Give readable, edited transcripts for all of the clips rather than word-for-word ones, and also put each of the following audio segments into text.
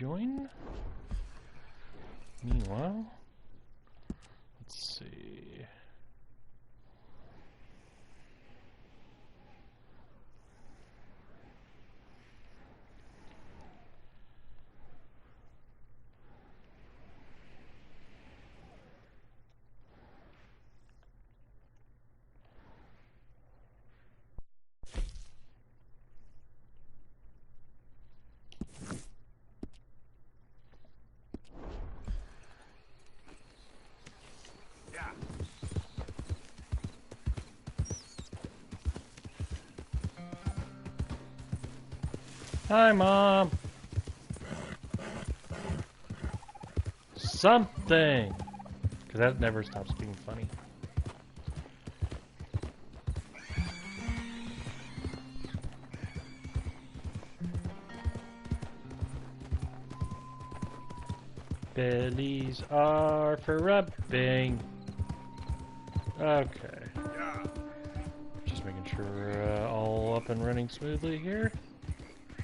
rejoin. Meanwhile, let's see. Hi, Mom. Something. Because that never stops being funny. Bellies are for rubbing. Okay. Just making sure we're all up and running smoothly here.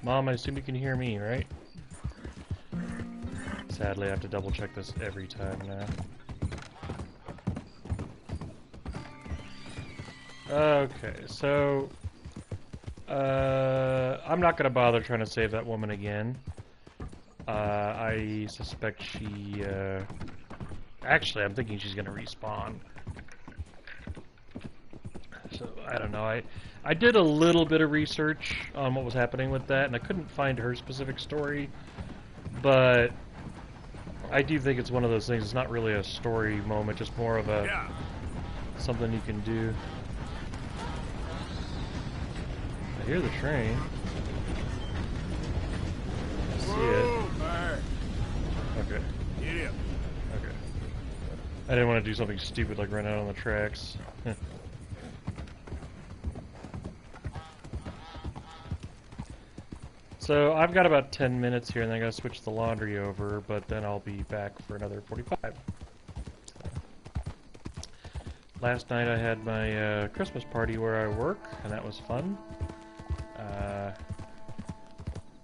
Mom, I assume you can hear me, right? Sadly, I have to double check this every time now. Okay, so I'm not gonna bother trying to save that woman again. I suspect she actually, I'm thinking she's gonna respawn. So I don't know. I did a little bit of research on what was happening with that, and I couldn't find her specific story, but I do think it's one of those things. It's not really a story moment, just more of a something you can do. I hear the train. I see it. Okay. Okay. I didn't want to do something stupid like run out on the tracks. So I've got about 10 minutes here, and then I gotta switch the laundry over, but then I'll be back for another 45. Last night I had my Christmas party where I work, and that was fun.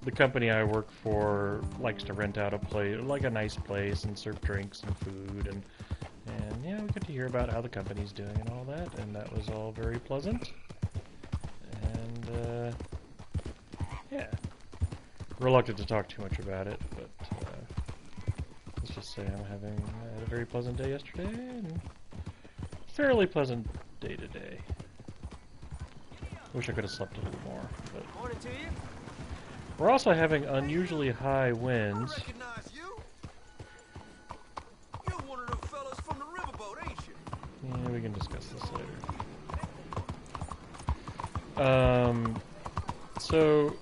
The company I work for likes to rent out a place, like a nice place, and serve drinks and food, and yeah, we get to hear about how the company's doing and all that, and that was all very pleasant. And yeah. Reluctant to talk too much about it, but let's just say I had a very pleasant day yesterday, and fairly pleasant day today. Wish I could have slept a little more, but we're also having unusually high winds. Yeah, we can discuss this later. So.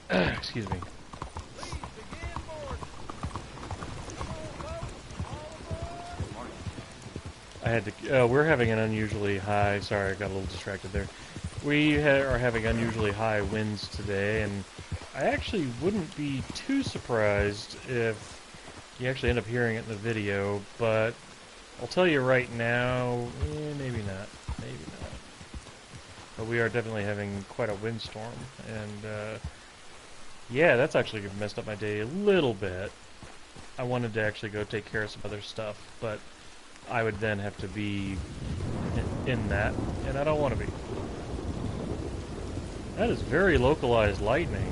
Excuse me. I had to. We're having an unusually high. Sorry, I got a little distracted there. We are having unusually high winds today, and I actually wouldn't be too surprised if you actually end up hearing it in the video. But I'll tell you right now, maybe not. Maybe not. But we are definitely having quite a windstorm, and. Yeah, that's actually messed up my day a little bit. I wanted to actually go take care of some other stuff, but I would then have to be in that, and I don't want to be. That is very localized lightning.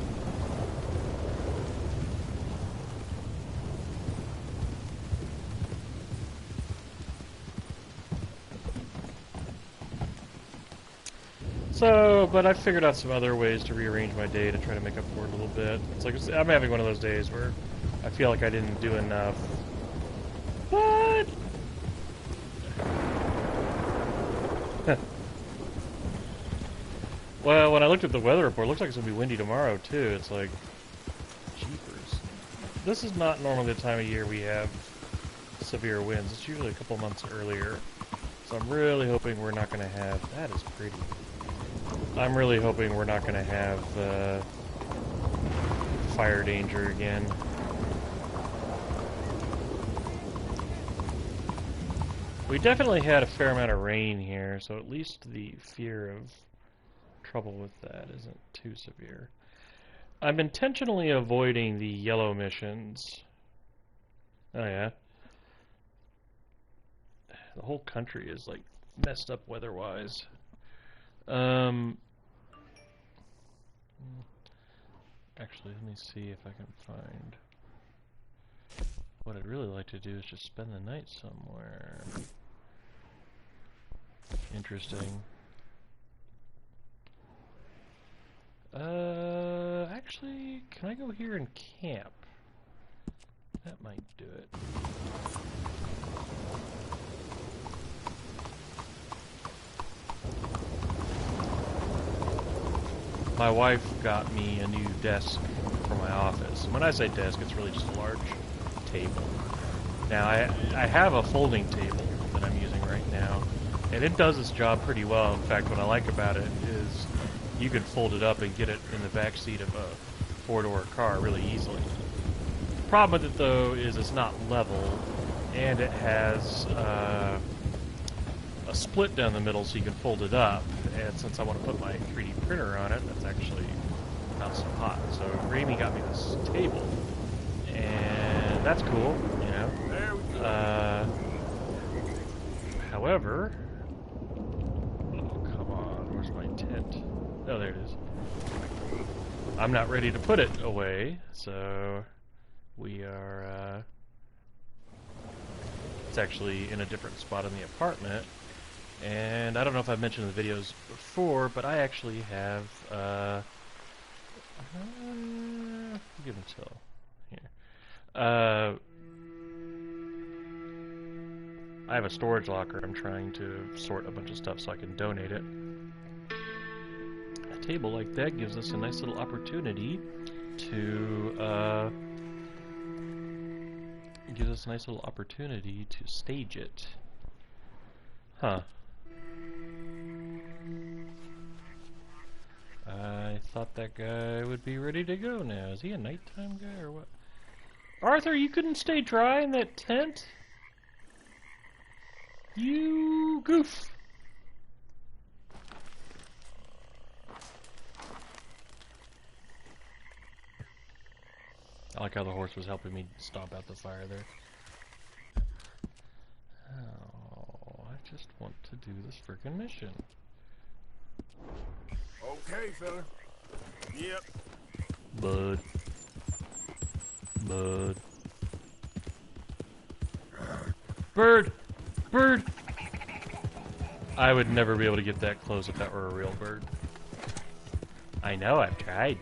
So, but I figured out some other ways to rearrange my day to try to make up for it a little bit. It's like I'm having one of those days where I feel like I didn't do enough. What? Well, when I looked at the weather report, it looks like it's going to be windy tomorrow, too. It's like, jeepers. This is not normally the time of year we have severe winds. It's usually a couple months earlier. So I'm really hoping we're not going to have... That is pretty. I'm really hoping we're not going to have fire danger again. We definitely had a fair amount of rain here, so at least the fear of trouble with that isn't too severe. I'm intentionally avoiding the yellow missions. Oh yeah. The whole country is like messed up weather-wise. Actually, let me see if I can find. What I'd really like to do is just spend the night somewhere. Interesting. Actually, can I go here and camp? That might do it. My wife got me a new desk for my office. When I say desk, it's really just a large table. Now, I have a folding table that I'm using right now, and it does its job pretty well. In fact, what I like about it is you can fold it up and get it in the back seat of a four-door car really easily. The problem with it, though, is it's not level, and it has a split down the middle so you can fold it up. And since I want to put my 3D printer on it, that's actually not so hot. So Ramy got me this table, and that's cool, you know. There we go. However, oh come on, where's my tent? Oh, there it is. I'm not ready to put it away, so we are. It's actually in a different spot in the apartment. And I don't know if I've mentioned in the videos before, but I actually have, give them till here. I have a storage locker. I'm trying to sort a bunch of stuff so I can donate it. A table like that gives us a nice little opportunity to, stage it. Huh. I thought that guy would be ready to go now. Is he a nighttime guy or what? Arthur, you couldn't stay dry in that tent? You goof! I like how the horse was helping me stomp out the fire there. Oh, I just want to do this frickin' mission. Okay, fella. Yep. Bud. Bird! Bird! I would never be able to get that close if that were a real bird. I know, I've tried.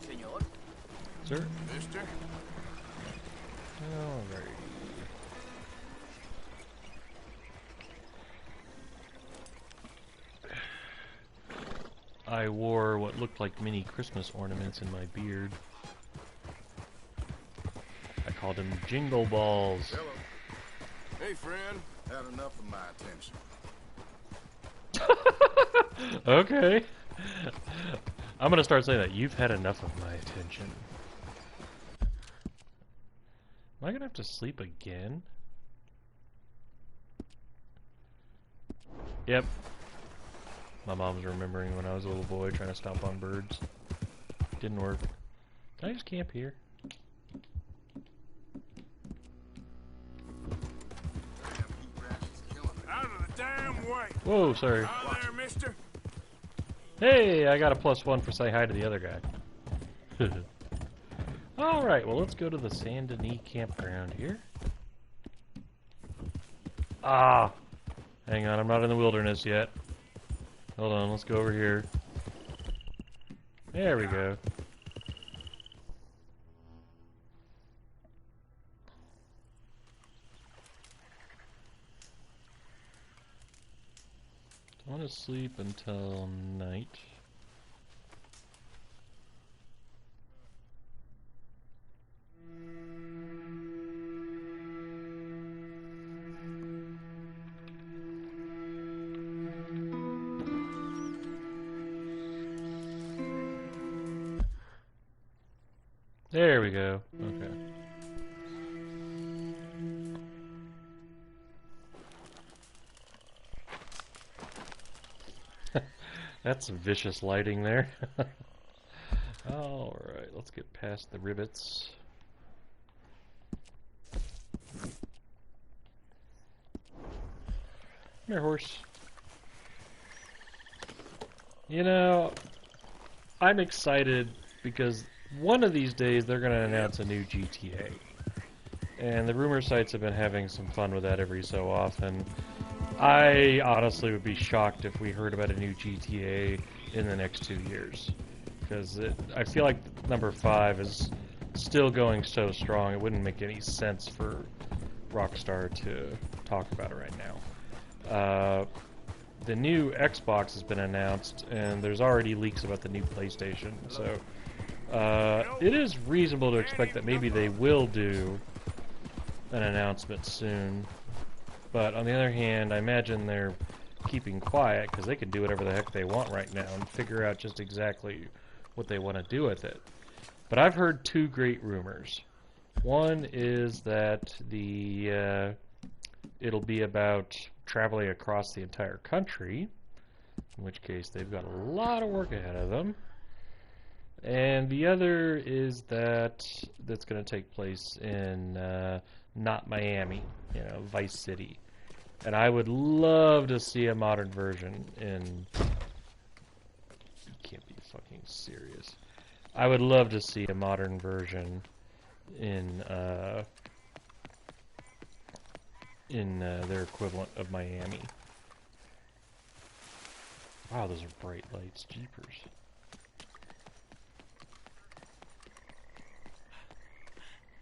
Senor? Sir? Mister? Alrighty. I wore what looked like mini Christmas ornaments in my beard. I called them jingle balls. Hello. Hey, friend. Had enough of my attention. Okay. I'm gonna start saying that. You've had enough of my attention. Am I gonna have to sleep again? Yep. My mom's remembering when I was a little boy trying to stomp on birds. Didn't work. Can I just camp here? Out of the damn way. Whoa, sorry. Hi there, mister. Hey, I got a +1 for say hi to the other guy. Alright, well let's go to the Saint Denis campground here. Ah! Hang on, I'm not in the wilderness yet. Hold on, let's go over here. There we go. I want to sleep until night. There we go. Okay. That's some vicious lighting there. Alright, let's get past the rivets. Come here, horse. You know, I'm excited because one of these days they're going to announce a new GTA. And the rumor sites have been having some fun with that every so often. I honestly would be shocked if we heard about a new GTA in the next 2 years. Because I feel like number 5 is still going so strong, it wouldn't make any sense for Rockstar to talk about it right now. The new Xbox has been announced, and there's already leaks about the new PlayStation, so it is reasonable to expect that maybe they will do an announcement soon. But on the other hand, I imagine they're keeping quiet because they can do whatever the heck they want right now and figure out just exactly what they want to do with it. But I've heard 2 great rumors. One is that it'll be about traveling across the entire country, in which case they've got a lot of work ahead of them. And the other is that that's going to take place in not Miami, you know, Vice City. And I would love to see a modern version in... You can't be fucking serious. I would love to see a modern version in their equivalent of Miami. Wow, those are bright lights. Jeepers.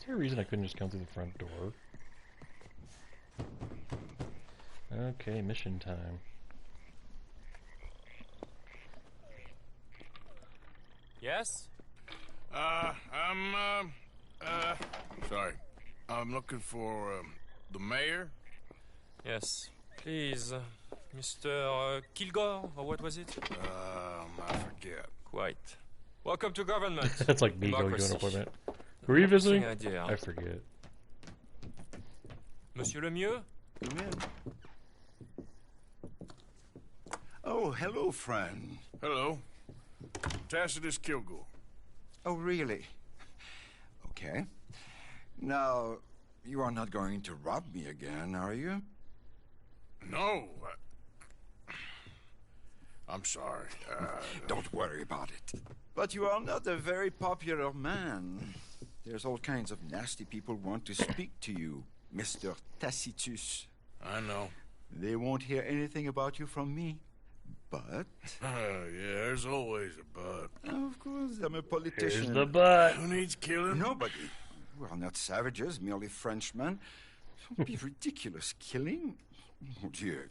Is there a reason I couldn't just come through the front door? Okay, mission time. Yes? Sorry. I'm looking for, the mayor? Yes. Please, Mr. Kilgore, or what was it? I forget. Quite. Welcome to government. That's like me going to an Democracy. appointment. Who are you visiting? Idea. I forget. Monsieur Lemieux? Come in. Oh, hello, friend. Hello. Tacitus Kilgore. Oh, really? Okay. Now, you are not going to rob me again, are you? No. I'm sorry. Don't worry about it. But you are not a very popular man. There's all kinds of nasty people who want to speak to you, Mr. Tacitus. I know. They won't hear anything about you from me. But... yeah, there's always a but. Of course, I'm a politician. Here's the butt. Who needs killing? Nobody. We are not savages, merely Frenchmen. Don't be ridiculous. Killing? Oh, dear.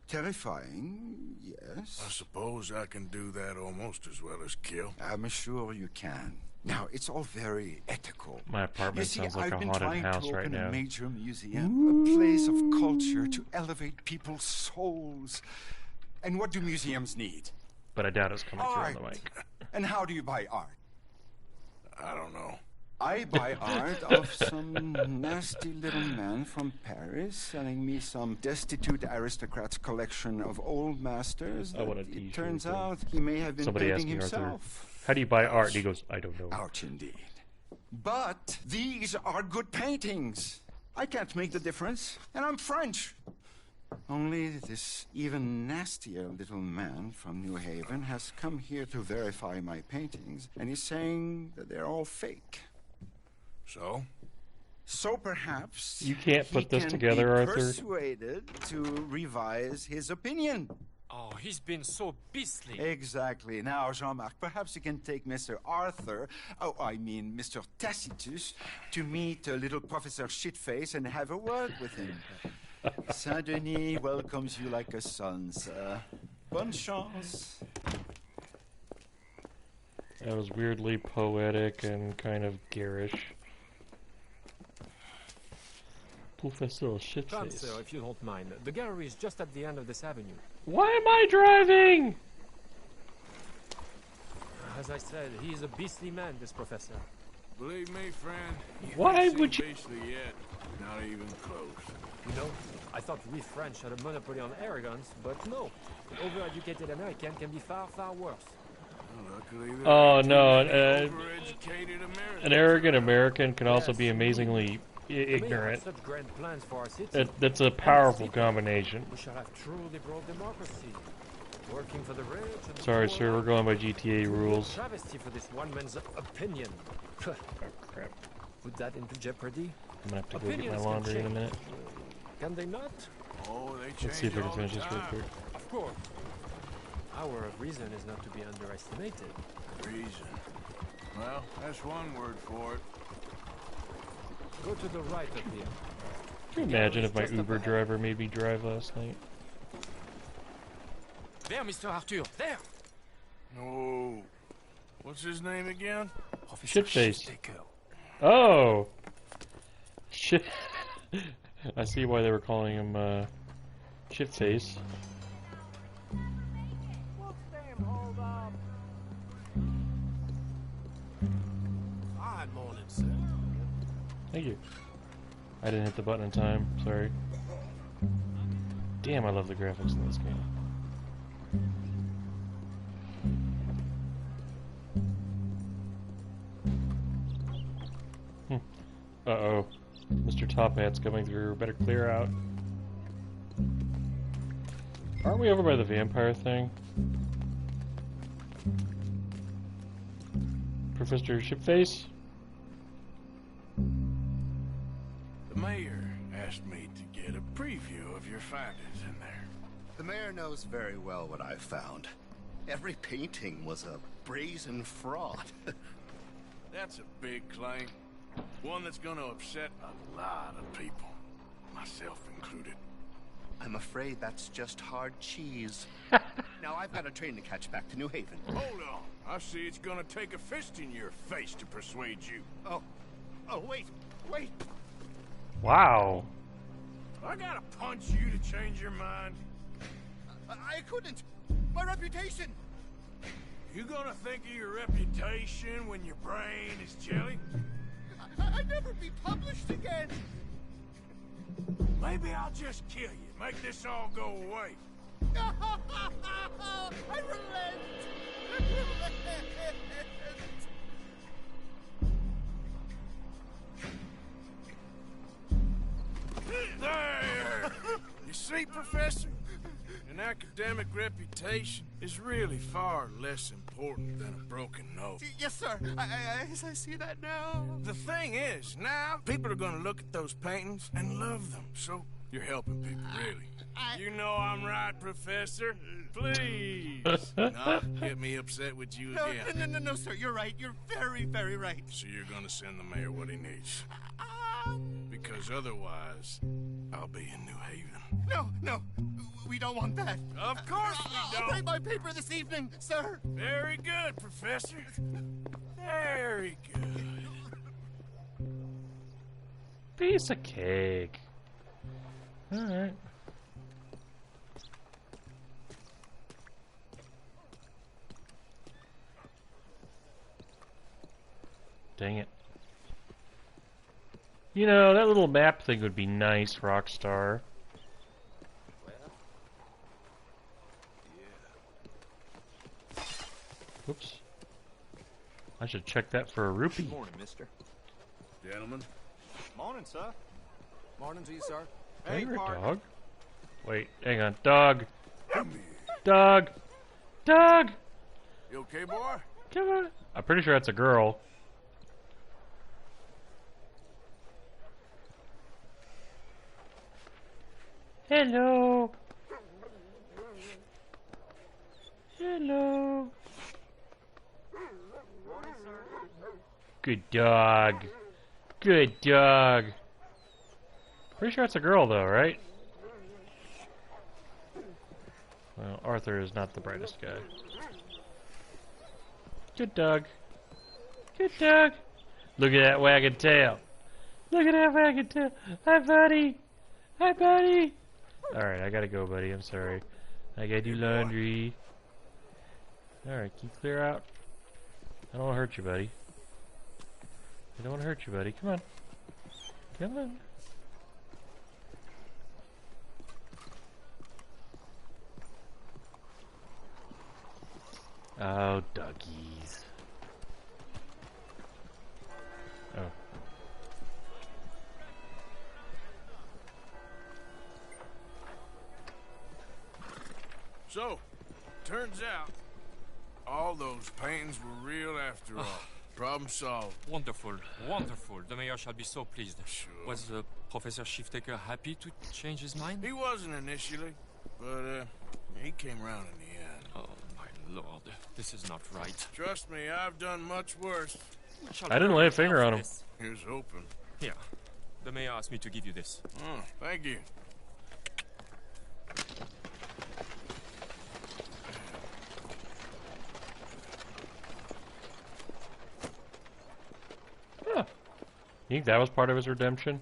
Terrifying, yes. I suppose I can do that almost as well as kill. I'm sure you can. Now, it's all very ethical. My apartment sounds like I've a been haunted trying house to right open now. a major museum, a place of culture to elevate people's souls. And what do museums need? But I doubt it's coming through on Art. the mic. And how do you buy art? I don't know. I buy art of some nasty little man from Paris selling me some destitute aristocrat's collection of old masters. I want that a t-shirt, it turns too. out he may have been Somebody asked painting me, Arthur, himself. how do you buy art? And he goes, I don't know. Ouch, indeed. But these are good paintings. I can't make the difference, and I'm French. Only this even nastier little man from New Haven has come here to verify my paintings, and he's saying that they're all fake. So? So perhaps You can't put he this can together, be Arthur. persuaded to revise his opinion. Oh, he's been so beastly. Exactly. Now, Jean-Marc, perhaps you can take Mr. Arthur, Mr. Tacitus, to meet little Professor Shitface and have a word with him. Saint-Denis welcomes you like a son, sir. Bonne chance. That was weirdly poetic and kind of garish. Professor Come, Shitface. sir, if you don't mind. The gallery is just at the end of this avenue. Why am I driving? As I said, he is a beastly man, this professor. Believe me, friend. Why ain't would seen you- Beastly yet. Not even close. You know, I thought we French had a monopoly on arrogance, but no. Overeducated American can be far, far worse. Well, luckily, there Oh ain't too no, many overeducated Americans an arrogant around. American can also be Yes. amazingly The mayor ignorant. has such grand plans for our city. That's a And the powerful people. combination. We shall have truly broad democracy. Working for the rich and the Sorry, poor sir, we're alike. going by GTA rules. Travesty for this one man's opinion. Oh, crap. Put that into jeopardy. I'm gonna have to go get my Opinions can laundry in a change. minute. Can they not? Oh, they change Let's see if I can all finish the this real time. quick. Of course. Power of reason is not to be underestimated. Reason. Well, that's one word for it. Go to the right of here. Can you imagine if my Uber driver made me drive last night? There, Mr. Arthur, there! Oh, what's his name again? Shitface. Oh! Shit. I see why they were calling him, Shitface. Fine morning, sir. Thank you. I didn't hit the button in time, sorry. Damn, I love the graphics in this game. Uh-oh. Mr. Top Hat's coming through. Better clear out. Aren't we over by the vampire thing? Professor Shipface? The mayor asked me to get a preview of your findings in there. The mayor knows very well what I found. Every painting was a brazen fraud. That's a big claim. One that's gonna upset a lot of people, myself included. I'm afraid that's just hard cheese. Now I've got a train to catch back to New Haven. Hold on. I see it's gonna take a fist in your face to persuade you. Oh, wait. Wow. I gotta punch you to change your mind. I couldn't. My reputation. You gonna think of your reputation when your brain is jelly? I'd never be published again. Maybe I'll just kill you. Make this all go away. I relent. There! You see, Professor? An academic reputation is really far less important than a broken nose. Yes, sir. I see that now. The thing is, now people are gonna look at those paintings and love them. So you're helping people, really. You know I'm right, Professor. Please, not get me upset with you again. No, sir. You're right. You're very, very right. So you're gonna send the mayor what he needs, because otherwise, I'll be in New Haven. No. We don't want that. Of course we I'll don't. write my paper this evening, sir. Very good, Professor. Very good. Piece of cake. Alright. Dang it. You know, that little map thing would be nice, Rockstar. Whoops. I should check that for a rupee. Morning, mister. Gentlemen. Morning, sir. Morning to you, sir. Can I hear a partner. dog? Wait, hang on. Dog! Dog! Dog! You okay, boy? Come on. I'm pretty sure that's a girl. Hello. Hello. Good dog. Good dog. Pretty sure it's a girl though, right? Well, Arthur is not the brightest guy. Good dog. Good dog. Look at that wagging tail. Look at that wagging tail. Hi, buddy. Hi, buddy. Alright, I gotta go, buddy. I'm sorry. I gotta do laundry. Alright, can you clear out? I don't want to hurt you, buddy. I don't want to hurt you, buddy. Come on. Come on. Oh, doggies. Oh. So, turns out, all those paintings were real after all. Problem solved. Wonderful, wonderful. The mayor shall be so pleased. Sure. Was Professor Shiftaker happy to change his mind? He wasn't initially, but he came around in the end. Oh, my lord. This is not right. Trust me, I've done much worse. I didn't lay a finger on him. Here's hoping. Here. The mayor asked me to give you this. Oh, thank you. Huh. You think that was part of his redemption?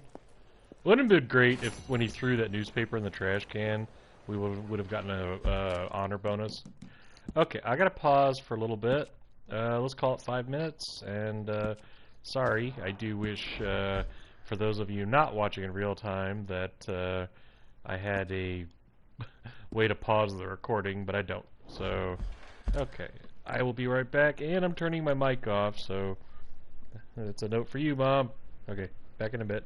Wouldn't it have been great if, when he threw that newspaper in the trash can, we would have gotten a honor bonus? Okay, I gotta pause for a little bit. Let's call it 5 minutes. And sorry, I do wish for those of you not watching in real time that I had a way to pause the recording, but I don't. So, okay, I will be right back, and I'm turning my mic off. So. It's a note for you, Mom. Okay, back in a bit.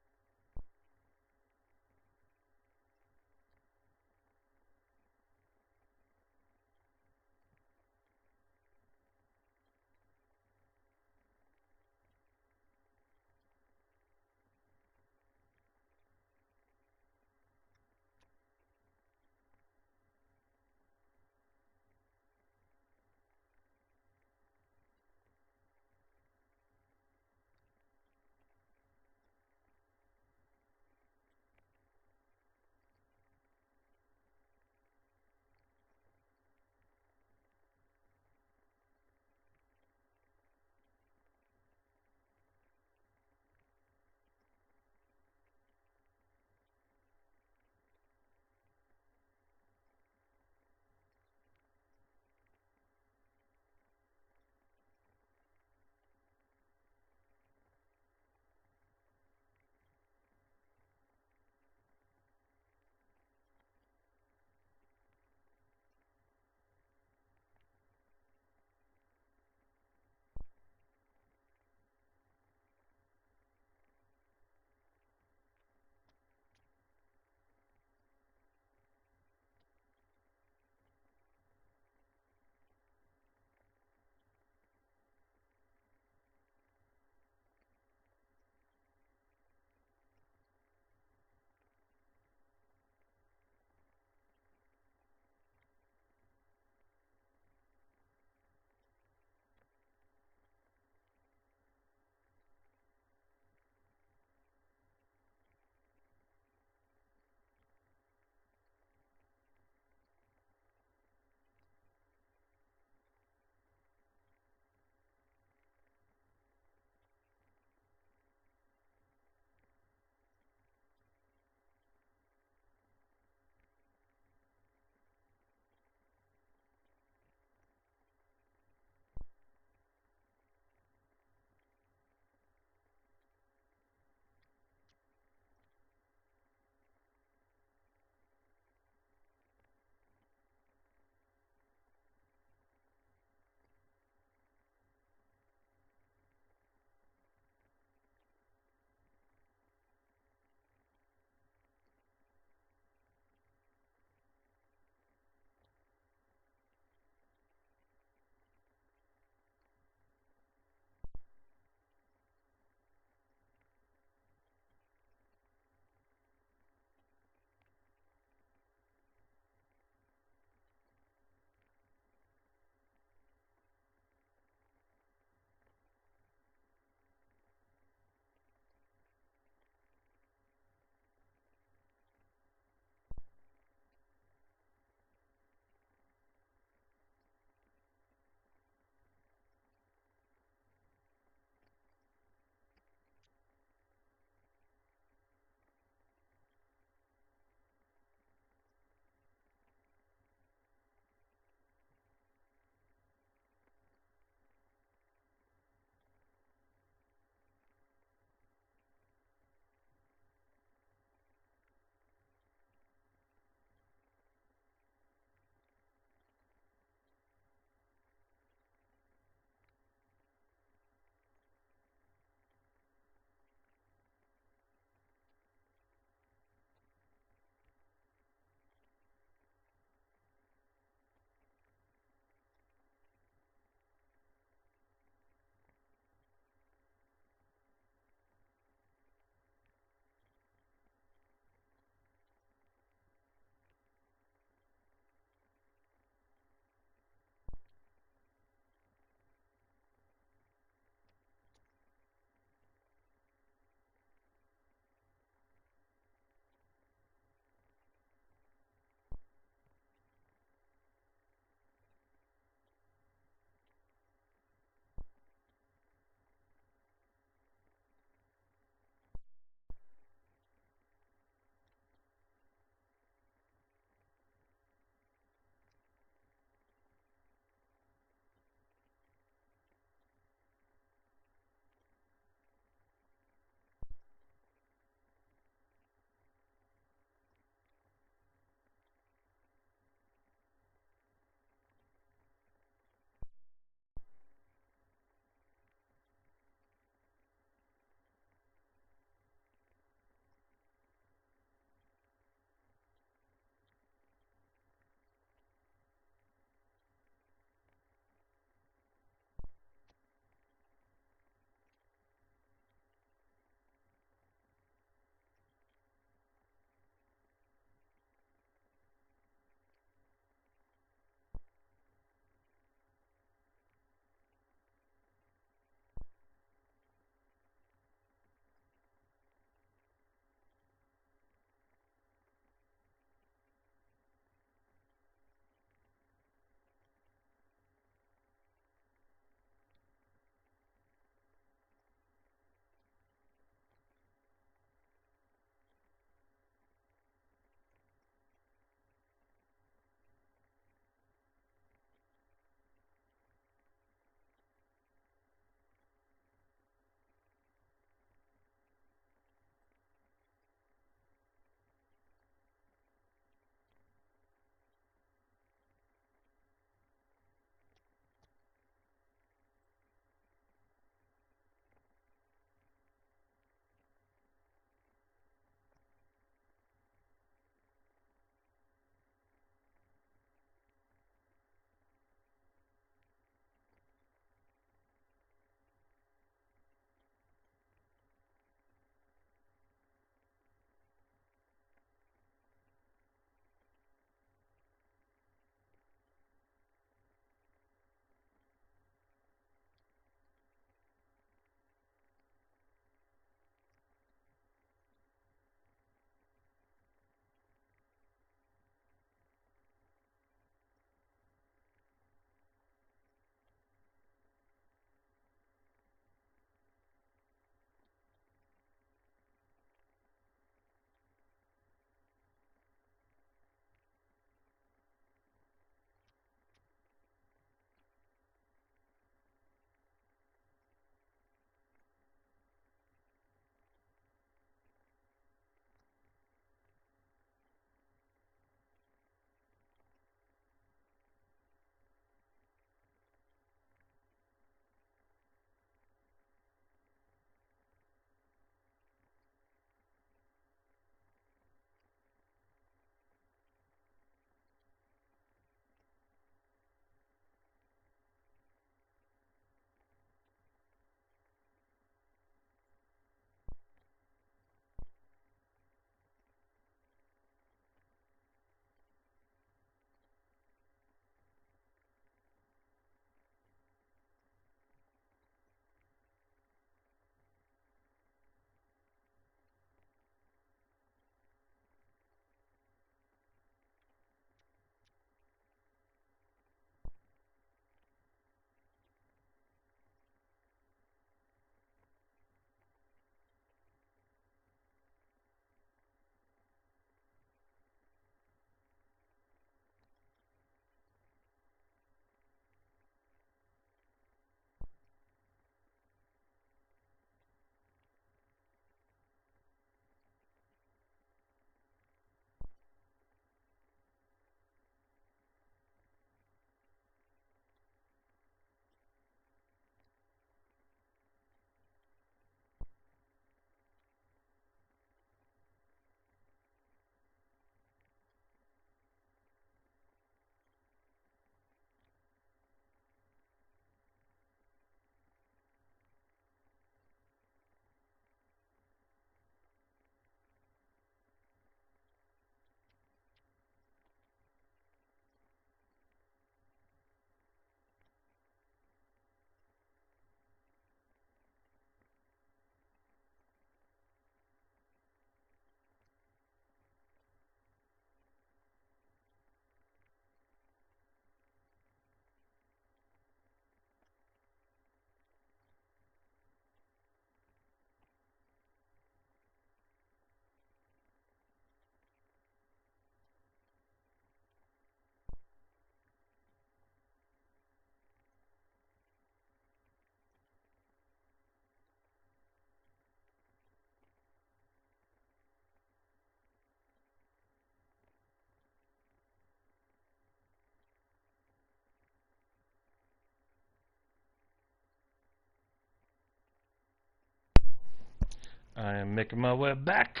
I am making my way back.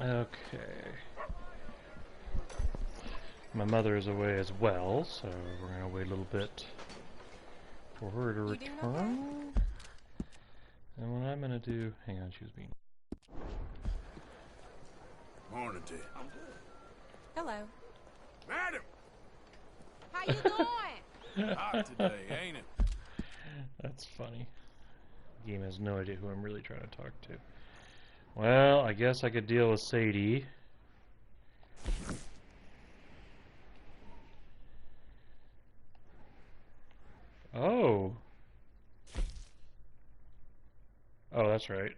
Okay. My mother is away as well, so we're gonna wait a little bit for her to return. And what I'm gonna do, hang on, she was being. Morning to you. Hello. Madam! How you doing? Hot today, ain't it? That's funny. The game has no idea who I'm really trying to talk to. Well, I guess I could deal with Sadie. Oh. Oh, that's right.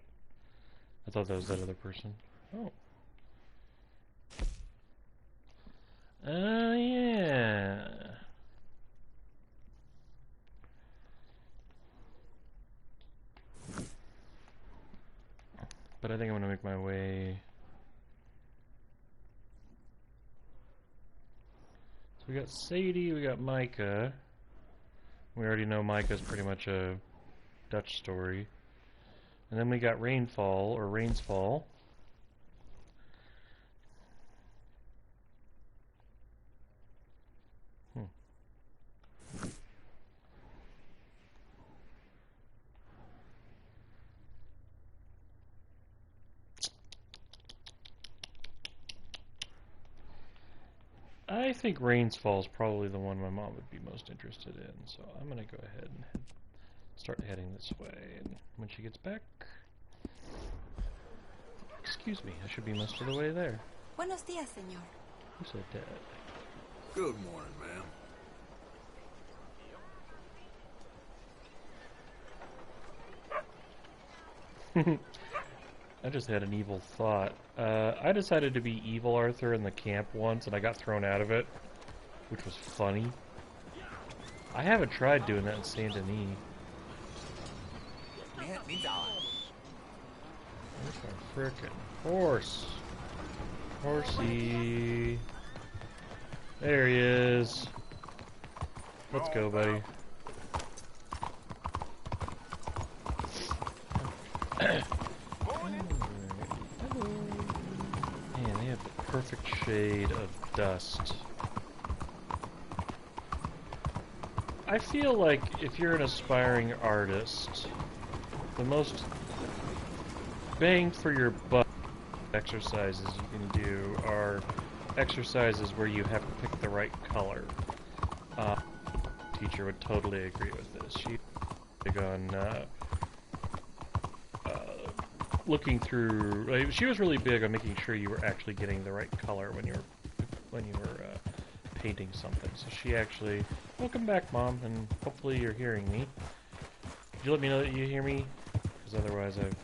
I thought that was that other person. Oh. Yeah. But I think I'm gonna make my way. So we got Sadie, we got Micah. We already know Micah's pretty much a Dutch story. And then we got Rainfall, or Rainsfall. I think Rainsfall is probably the one my mom would be most interested in, so I'm going to go ahead and start heading this way. And when she gets back... Excuse me, I should be most of the way there. Buenos días, señor. Who said that? Good morning, ma'am. I just had an evil thought. I decided to be evil Arthur in the camp once, and I got thrown out of it, which was funny. I haven't tried doing that in Saint Denis. Where's my frickin' horse? Horsey. There he is. Let's go, buddy. Man, they have the perfect shade of dust. I feel like if you're an aspiring artist, the most bang for your buck exercises you can do are exercises where you have to pick the right color. Teacher would totally agree with this. She's big on looking through. She was really big on making sure you were actually getting the right color when you were painting something. So she actually, welcome back, Mom, and hopefully you're hearing me. Could you let me know that you hear me? Because otherwise I've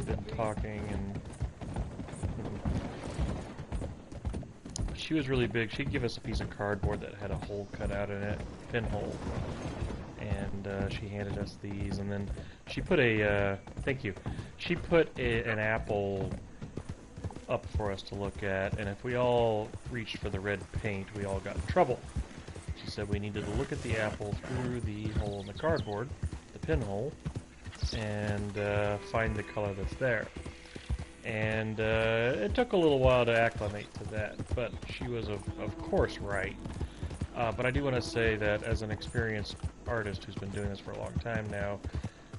been talking and. She was really big. She'd give us a piece of cardboard that had a hole cut out in it, pinhole, and she handed us these. And then she put a thank you. She put an apple up for us to look at, and if we all reached for the red paint, we all got in trouble. She said we needed to look at the apple through the hole in the cardboard, the pinhole, and find the color that's there. And it took a little while to acclimate to that, but she was, of course, right. But I do want to say that as an experienced artist who's been doing this for a long time now,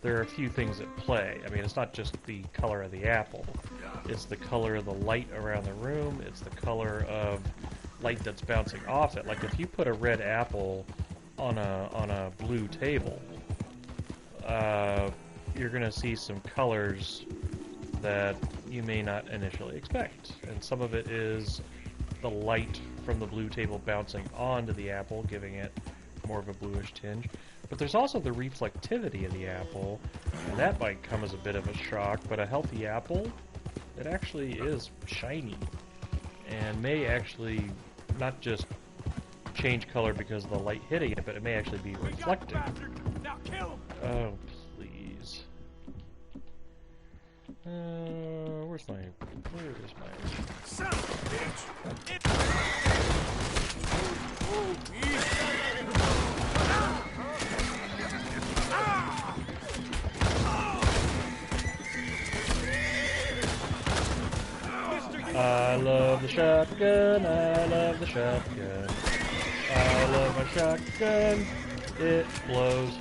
there are a few things at play. I mean, it's not just the color of the apple. It's the color of the light around the room. It's the color of light that's bouncing off it. Like, if you put a red apple on a blue table, you're going to see some colors that you may not initially expect. And some of it is the light from the blue table bouncing onto the apple, giving it more of a bluish tinge. But there's also the reflectivity of the apple, and that might come as a bit of a shock, but a healthy apple, it actually is shiny, and may actually not just change color because of the light hitting it, but it may actually be reflective. Now kill him. Oh, please. Where is my... Son of a bitch! shotgun, I love the shotgun. I love my shotgun. It blows.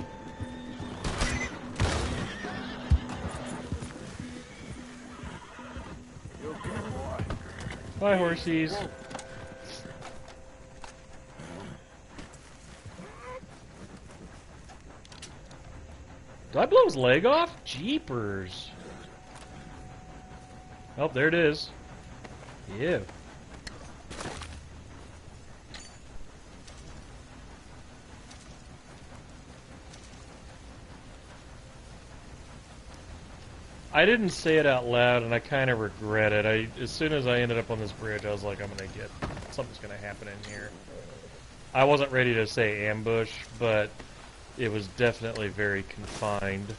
Bye, horsies. Did I blow his leg off? Jeepers. Oh, there it is. Yeah. I didn't say it out loud, and I kind of regret it. As soon as I ended up on this bridge, I was like, something's gonna happen in here. I wasn't ready to say ambush, but it was definitely very confined.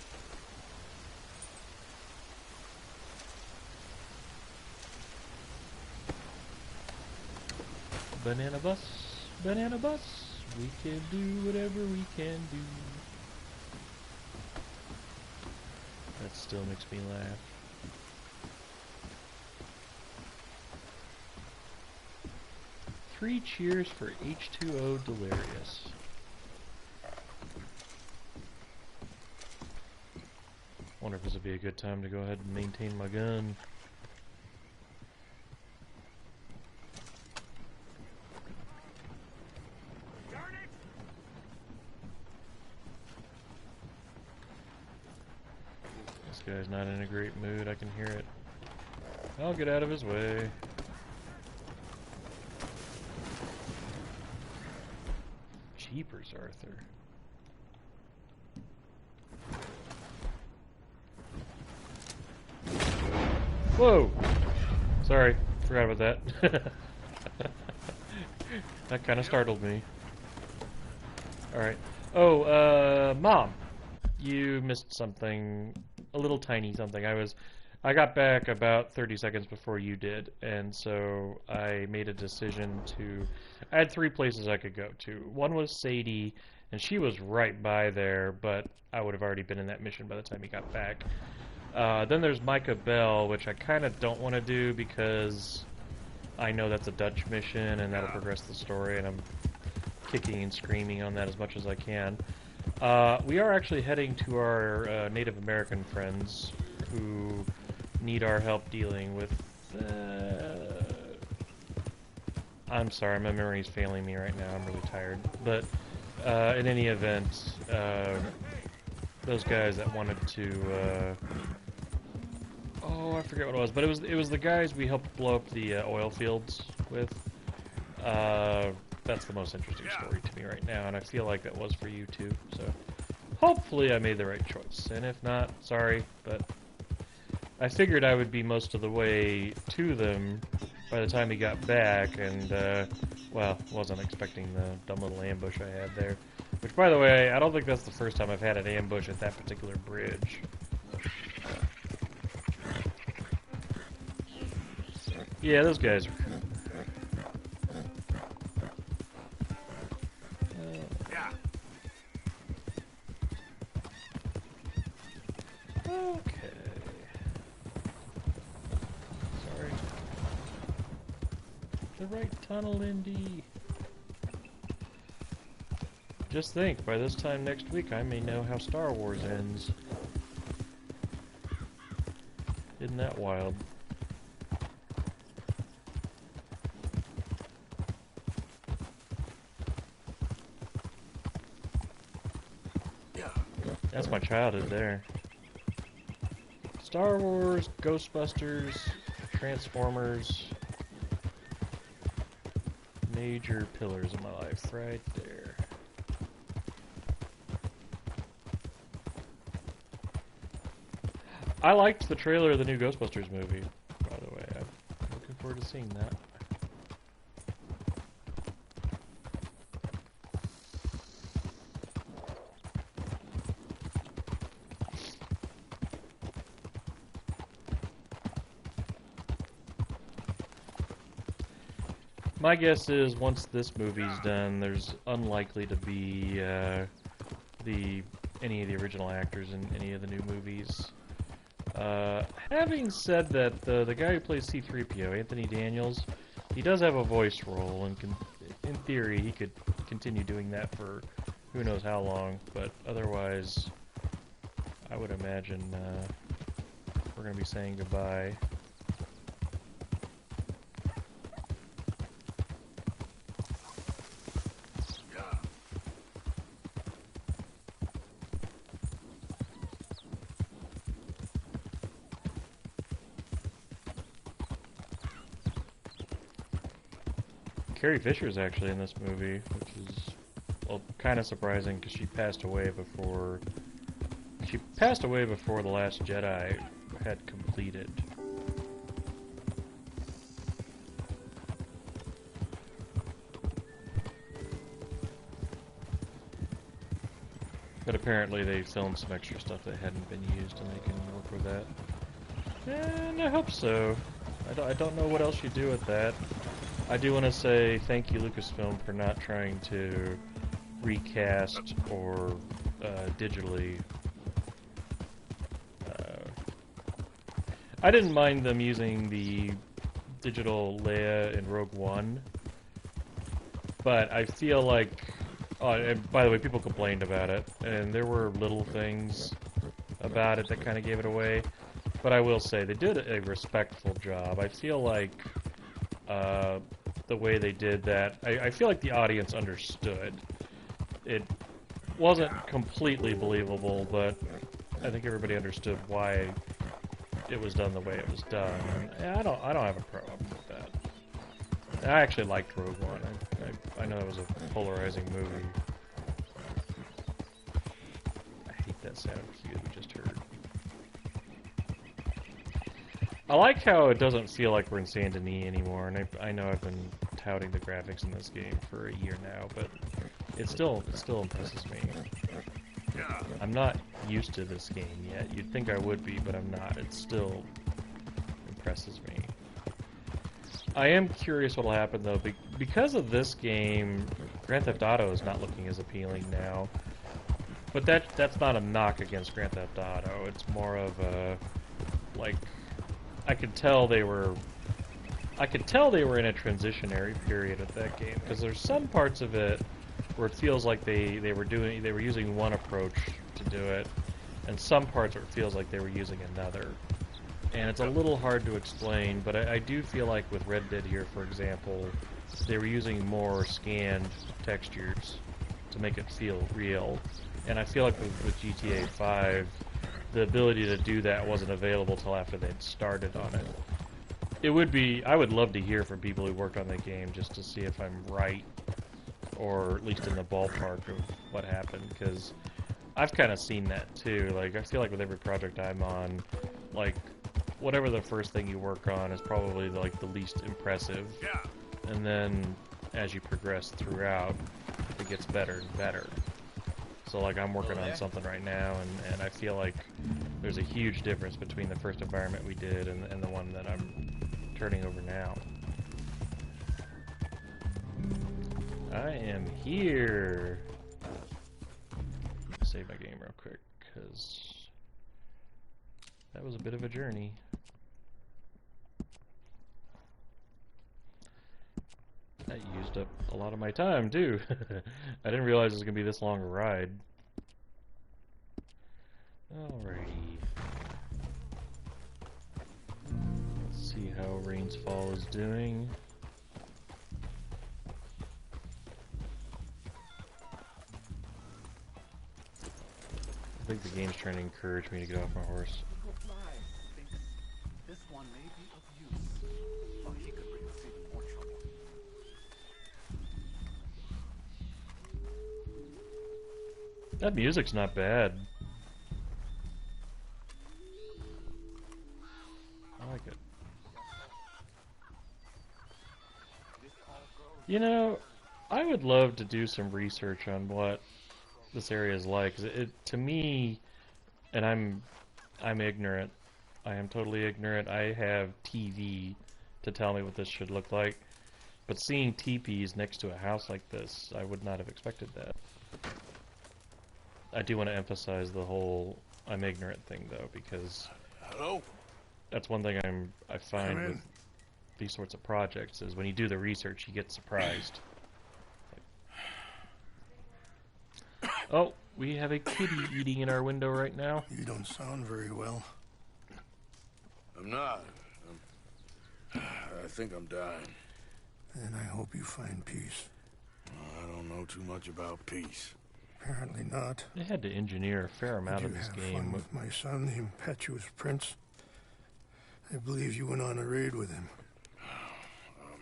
Banana bus, we can do whatever we can do. That still makes me laugh. Three cheers for H2O Delirious. Wonder if this would be a good time to go ahead and maintain my gun. This guy's not in a great mood, I can hear it. I'll get out of his way. Jeepers, Arthur. Whoa! Sorry, forgot about that. That kind of startled me. Alright. Oh, Mom! You missed something. A little tiny something. I got back about 30 seconds before you did, and so I made a decision to... I had 3 places I could go to. One was Sadie, and she was right by there, but I would have already been in that mission by the time he got back. Then there's Micah Bell, which I kind of don't want to do because I know that's a Dutch mission, and that'll progress the story, and I'm kicking and screaming on that as much as I can. We are actually heading to our Native American friends who need our help dealing with... I'm sorry, my memory's failing me right now. I'm really tired. But in any event, those guys that wanted to... oh, I forget what it was. But it was the guys we helped blow up the oil fields with. That's the most interesting story to me right now, and I feel like that was for you too, so hopefully I made the right choice, and if not, sorry, but I figured I would be most of the way to them by the time he got back, and, well, wasn't expecting the dumb little ambush I had there, which, by the way, I don't think that's the first time I've had an ambush at that particular bridge. Yeah, those guys are cool. Okay. Sorry. The right tunnel, Indy. Just think, by this time next week I may know how Star Wars ends. Isn't that wild? That's my childhood there. Star Wars, Ghostbusters, Transformers. Major pillars of my life right there. I liked the trailer of the new Ghostbusters movie, by the way. I'm looking forward to seeing that. My guess is once this movie's done, there's unlikely to be any of the original actors in any of the new movies. Having said that, the guy who plays C-3PO, Anthony Daniels, He does have a voice role, and in theory, he could continue doing that for who knows how long, but otherwise, I would imagine we're going to be saying goodbye. Carrie Fisher's actually in this movie, which is, well, kind of surprising because she passed away before The Last Jedi had completed. But apparently they filmed some extra stuff that hadn't been used and they can work with that. And I hope so. I don't know what else you do with that. I do want to say thank you, Lucasfilm, for not trying to recast or digitally. I didn't mind them using the digital Leia in Rogue One, but I feel like, and by the way, people complained about it, and there were little things about it that kind of gave it away, but I will say they did a respectful job. I feel like the way they did that, I feel like the audience understood. It wasn't completely believable, but I think everybody understood why it was done the way it was done. And I don't have a problem with that. I actually liked Rogue One. I know it was a polarizing movie. I hate that sound cue we just heard. I like how it doesn't feel like we're in Saint Denis anymore, and I know I've been touting the graphics in this game for a year now, but it still impresses me. I'm not used to this game yet. You'd think I would be, but I'm not. It still impresses me. I am curious what'll happen though, because of this game, Grand Theft Auto is not looking as appealing now. But that's not a knock against Grand Theft Auto. It's more of a, like, I could tell they were in a transitionary period at that game, because there's some parts of it where it feels like they were using one approach to do it, and some parts where it feels like they were using another. And it's a little hard to explain, but I do feel like with Red Dead here, for example, they were using more scanned textures to make it feel real. And I feel like with GTA 5, the ability to do that wasn't available till after they'd started on it. I would love to hear from people who worked on the game just to see if I'm right, or at least in the ballpark of what happened, because I've kind of seen that too. Like, I feel like with every project I'm on, like, whatever the first thing you work on is probably like the least impressive, and then as you progress throughout, it gets better and better. So like, I'm working on something right now, and I feel like there's a huge difference between the first environment we did and the one that I'm turning over now. I am here. Save my game real quick, because that was a bit of a journey. That used up a lot of my time, too. I didn't realize it was going to be this long a ride. Alrighty. Let's see how Rain's Fall is doing. I think the game's trying to encourage me to get off my horse. This one may be of use, or he could bring us even more trouble. That music's not bad. I like it. You know, I would love to do some research on what this area is like. 'Cause to me, and I'm ignorant. I am totally ignorant. I have TV to tell me what this should look like. But seeing teepees next to a house like this, I would not have expected that. I do want to emphasize the whole I'm ignorant thing, though, because Hello? that's one thing I find with these sorts of projects is when you do the research, you get surprised. Oh, we have a kitty eating in our window right now. You don't sound very well. I'm not. I think I'm dying. And I hope you find peace. I don't know too much about peace. Apparently not. They had to engineer a fair amount of this Did you game. have fun with my son, the impetuous prince? I believe you went on a raid with him.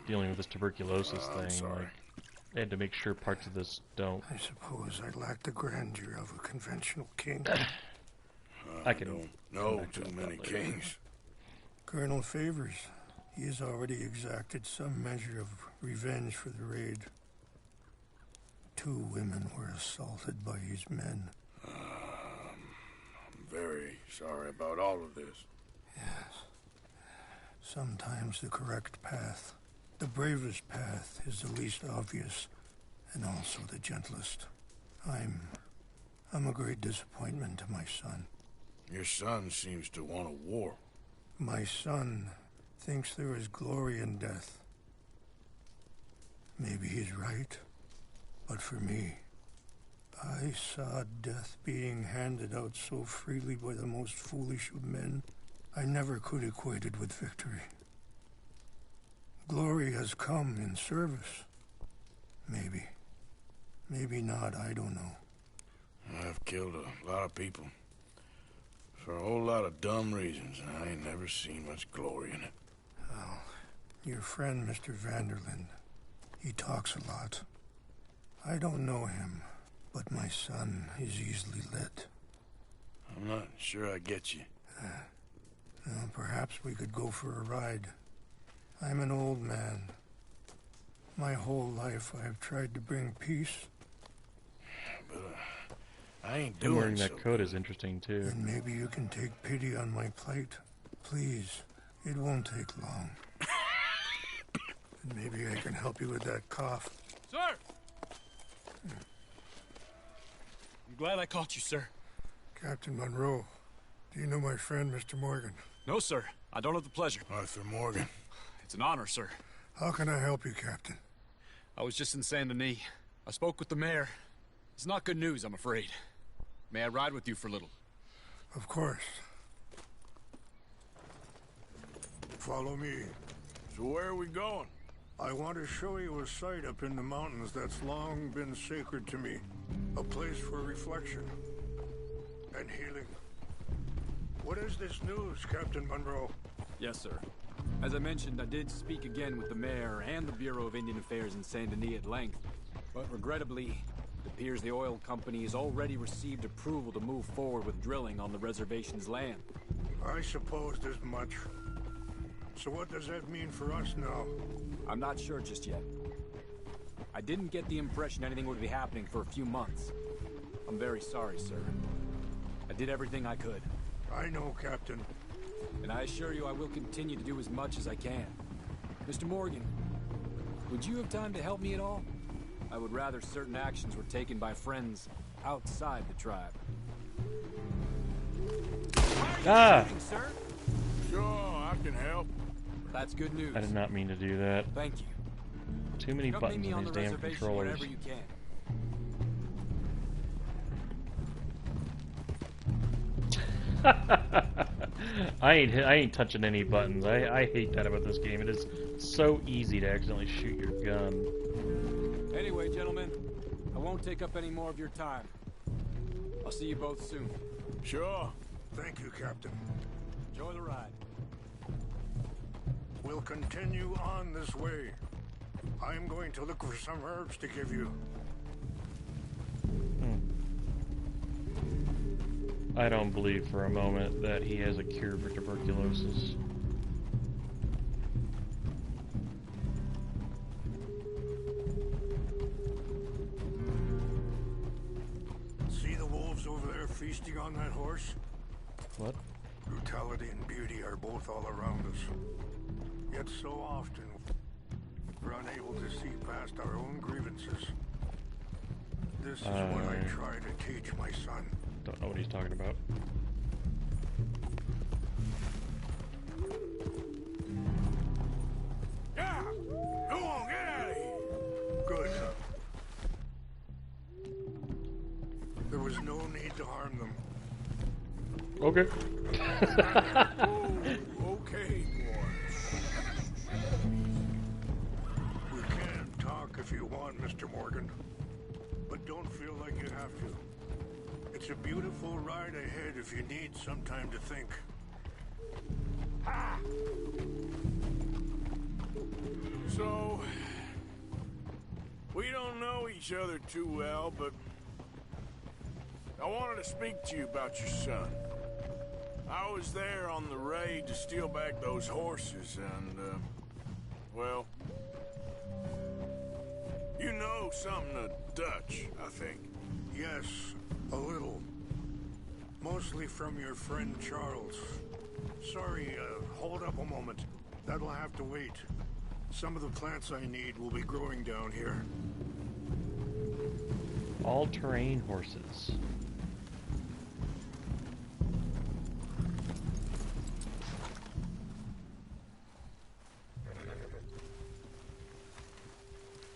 Dealing with this tuberculosis I'm thing. sorry. Like, they had to make sure parts of this don't. I suppose I lack the grandeur of a conventional king. I can don't know back to too that many later. kings. Colonel Favors, he has already exacted some measure of revenge for the raid. 2 women were assaulted by his men. I'm very sorry about all of this. Yes. Sometimes the correct path, the bravest path, is the least obvious, and also the gentlest. I'm a great disappointment to my son. Your son seems to want a war. My son thinks there is glory in death. Maybe he's right, but for me, I saw death being handed out so freely by the most foolish of men, I never could equate it with victory. Glory has come in service. Maybe. Maybe not, I don't know. I've killed a lot of people. For a whole lot of dumb reasons, and I ain't never seen much glory in it. Well, your friend, Mr. Vanderlyn, he talks a lot. I don't know him, but my son is easily led. I'm not sure I get you. Well, perhaps we could go for a ride. I'm an old man. My whole life I have tried to bring peace. But I ain't And doing wearing so that coat is interesting too. And maybe you can take pity on my plight. Please, it won't take long. And maybe I can help you with that cough. Sir! I'm glad I caught you, sir. Captain Monroe, do you know my friend, Mr. Morgan? No, sir. I don't have the pleasure. Arthur Morgan. It's an honor, sir. How can I help you, Captain? I was just in Saint Denis. I spoke with the mayor. It's not good news, I'm afraid. May I ride with you for a little? Of course. Follow me. So where are we going? I want to show you a site up in the mountains that's long been sacred to me. A place for reflection and healing. What is this news, Captain Monroe? Yes, sir. As I mentioned, I did speak again with the mayor and the Bureau of Indian Affairs in Saint Denis at length. But regrettably, it appears the oil company has already received approval to move forward with drilling on the reservation's land. I supposed as much. So what does that mean for us now? I'm not sure just yet. I didn't get the impression anything would be happening for a few months. I'm very sorry, sir. I did everything I could. I know, Captain. And I assure you I will continue to do as much as I can. Mr. Morgan, would you have time to help me at all? I would rather certain actions were taken by friends outside the tribe. Ah! Shooting, sir? Sure, I can help. That's good news. I did not mean to do that. Thank you. Too many Accompany buttons me on on these the damn reservation controllers. whenever you can. I ain't touching any buttons. I hate that about this game. It is so easy to accidentally shoot your gun. Anyway, gentlemen, I won't take up any more of your time. I'll see you both soon. Sure. Thank you, Captain. Enjoy the ride. We'll continue on this way. I'm going to look for some herbs to give you. I don't believe for a moment that he has a cure for tuberculosis. See the wolves over there feasting on that horse? What? Brutality and beauty are both all around us. Yet so often, we're unable to see past our own grievances. This is what I try to teach my son. Don't know what he's talking about. There's no need to harm them. Okay. Okay, boys. We can talk if you want, Mr. Morgan. But don't feel like you have to. It's a beautiful ride ahead if you need some time to think. Ah! So, we don't know each other too well, but I wanted to speak to you about your son. I was there on the raid to steal back those horses, and, well, you know something of Dutch, I think. Yes, a little. Mostly from your friend Charles. Sorry, hold up a moment. That'll have to wait. Some of the plants I need will be growing down here. All-terrain horses.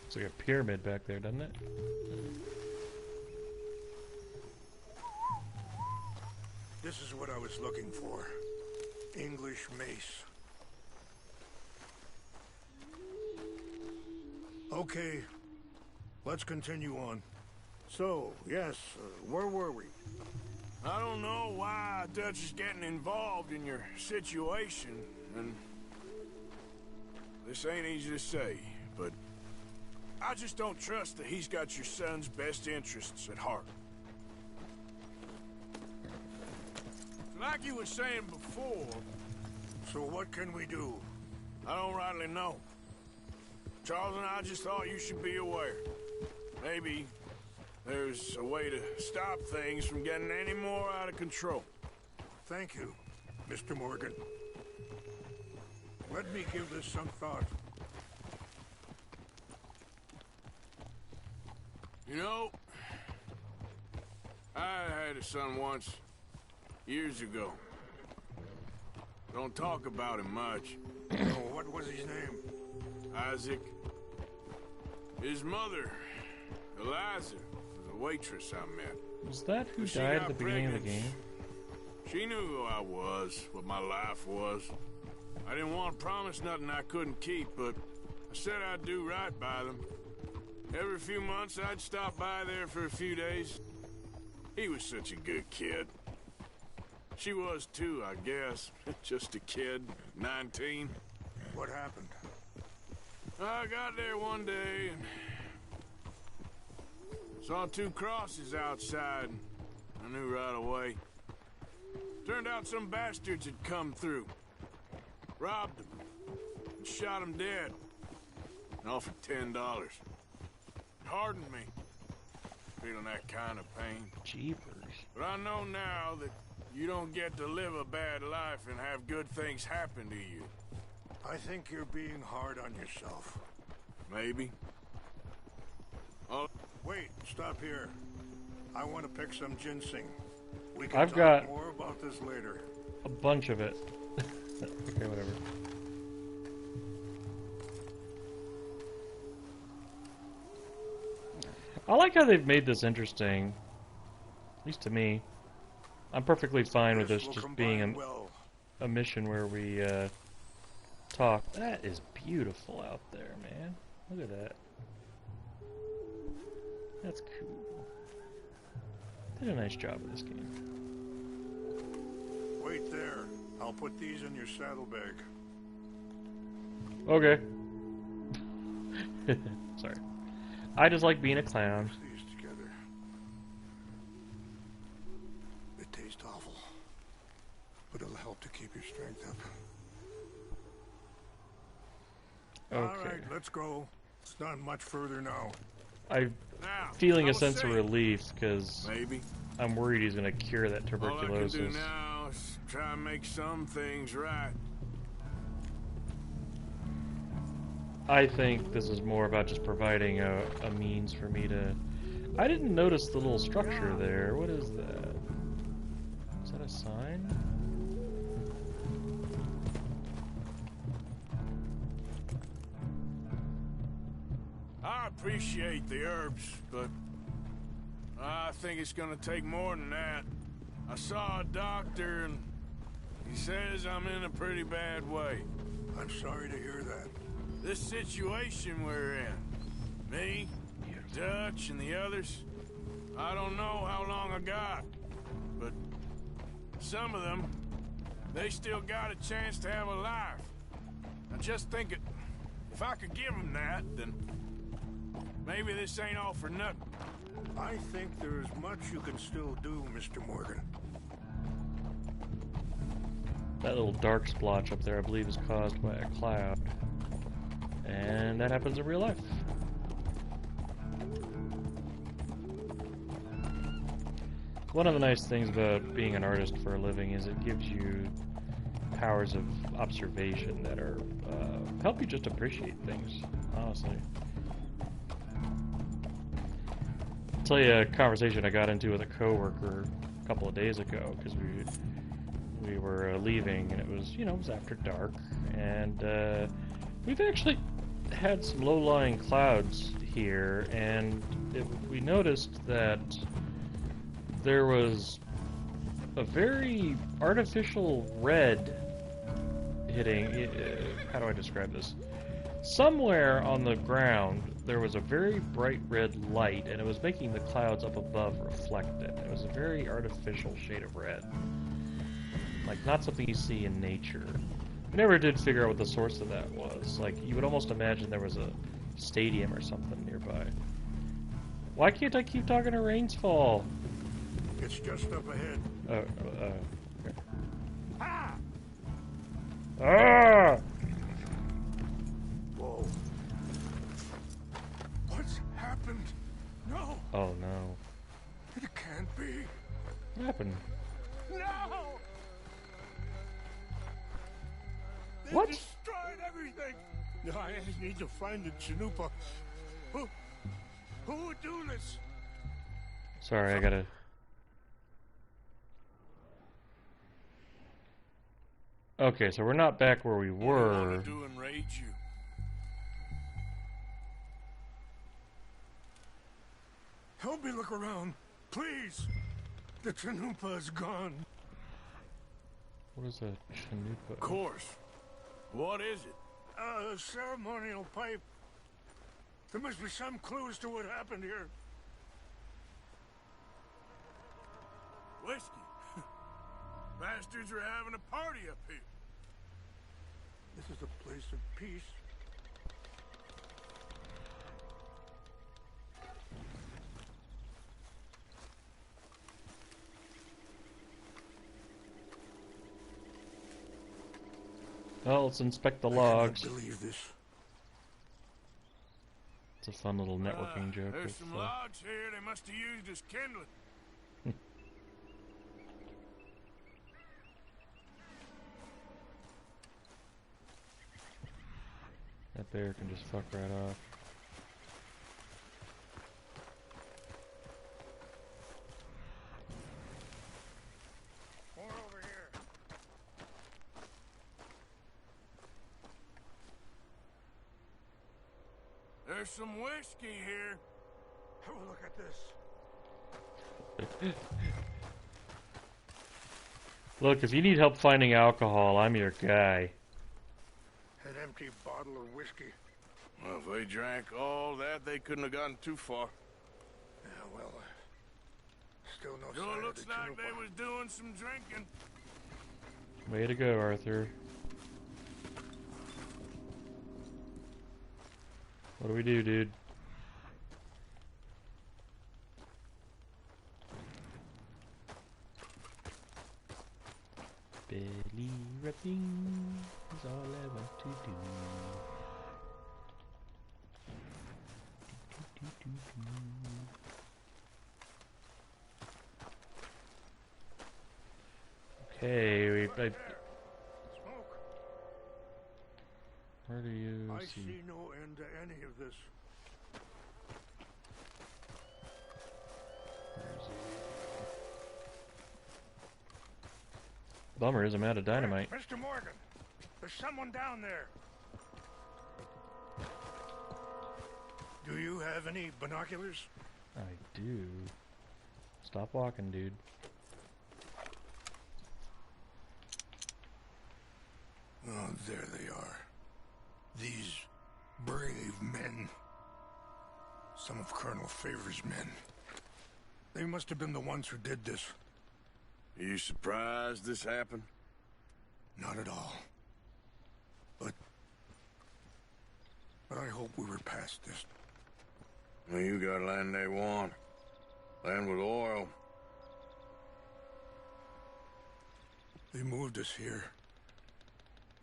It's like a pyramid back there, doesn't it? This is what I was looking for. English mace. Okay, let's continue on. So, yes, where were we? I don't know why Dutch is getting involved in your situation, and this ain't easy to say, but I just don't trust that he's got your son's best interests at heart. Like you were saying before... So what can we do? I don't rightly know. Charles and I just thought you should be aware. Maybe there's a way to stop things from getting any more out of control. Thank you, Mr. Morgan. Let me give this some thought. You know, I had a son once, years ago. Don't talk about him much. Oh, what was his name? Isaac. His mother, Eliza, was a waitress I met. Was that who She died got at the beginning of the pregnant. game? She knew who I was, what my life was. I didn't want to promise nothing I couldn't keep, but I said I'd do right by them. Every few months, I'd stop by there for a few days. He was such a good kid. She was too, I guess. Just a kid, 19. What happened? I got there one day and saw two crosses outside. I knew right away. Turned out some bastards had come through. Robbed them. And shot them dead. And offered $10. Hardened me. Feeling that kind of pain. Jeepers. But I know now that you don't get to live a bad life and have good things happen to you. I think you're being hard on yourself. Maybe. Oh. Wait, stop here. I want to pick some ginseng. We can I've talk got more about this later. a bunch of it. Okay, whatever. I like how they've made this interesting. At least to me. I'm perfectly fine with this just being a mission where we talk. That is beautiful out there, man. Look at that. That's cool. Did a nice job with this game. Wait there. I'll put these in your saddlebag. Okay. Sorry. I just like being a clown. Mix these together. It tastes awful, but it'll help to keep your strength up. Okay. All right, let's go. It's not much further now. I'm feeling a sense of relief because I'm worried he's going to cure that tuberculosis. All I can do now is try and make some things right. I think this is more about just providing a means for me to... I didn't notice the little structure there. What is that? Is that a sign? I appreciate the herbs, but I think it's gonna take more than that. I saw a doctor and he says I'm in a pretty bad way. I'm sorry to hear that. This situation we're in, me, Dutch, and the others, I don't know how long I got, but some of them, they still got a chance to have a life. I just think if I could give them that, then maybe this ain't all for nothing. I think there is much you can still do, Mr. Morgan. That little dark splotch up there, I believe, is caused by a cloud. And that happens in real life. One of the nice things about being an artist for a living is it gives you powers of observation that are help you just appreciate things, honestly. I'll tell you a conversation I got into with a coworker a couple of days ago, because we were leaving, and it was, you know, it was after dark, and we've actually had some low-lying clouds here, and we noticed that there was a very artificial red hitting, how do I describe this? Somewhere on the ground there was a very bright red light, and it was making the clouds up above reflect it. It was a very artificial shade of red. Like, not something you see in nature. I never did figure out what the source of that was. Like, you would almost imagine there was a stadium or something nearby. Why can't I keep talking to Rainsfall? It's just up ahead. Okay. Ah! Ah! Whoa. What's happened? No! Oh no. It can't be. What happened? No! They What? destroyed everything! I need to find the Chanupa. Who would do this? Sorry, I gotta... Okay, so we're not back where we were. What do you want to do and raid you? Help me look around, please. The Chanupa is gone. What is a Chanupa? Of course. What is it? A ceremonial pipe. There must be some clues to what happened here. Whiskey. Bastards are having a party up here. This is a place of peace. Well, let's inspect the I logs. cannot believe this. It's a fun little networking joke. There's With, some logs here they must have used as kindling. That bear can just fuck right off. More over here. There's some whiskey here. Have a look at this. Look, if you need help finding alcohol, I'm your guy. An empty bottle of whiskey. Well, if they drank all that, they couldn't have gotten too far. Yeah, well, still no Sure sign looks of the like Chanupa. they was doing some drinking. Way to go, Arthur. What do we do, dude? Belly rubbing is all I want to do. Okay, Smoke. where do you I see? see no end to any of this. Bummer is I'm out of dynamite. Mr. Morgan, there's someone down there. Do you have any binoculars? I do. Stop walking, dude. Oh, there they are. These brave men. Some of Colonel Favor's men. They must have been the ones who did this. Are you surprised this happened? Not at all. But I hope we were past this. Well, you got land they want. Land with oil. They moved us here.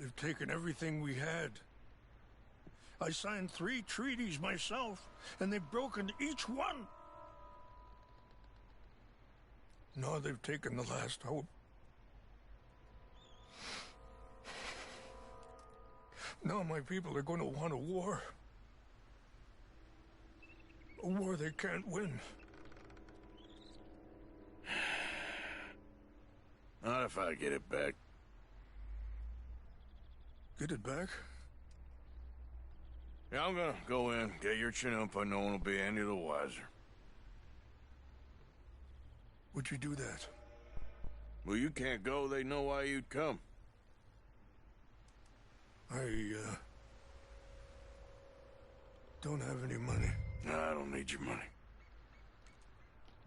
They've taken everything we had. I signed 3 treaties myself, and they've broken each one. Now they've taken the last hope. Now my people are going to want a war. A war they can't win. Not if I get it back. Get it back? Yeah, I'm gonna go in, get your chin up, and no one will be any the wiser. Would you do that? Well, you can't go, they know why you'd come. I don't have any money. No, I don't need your money.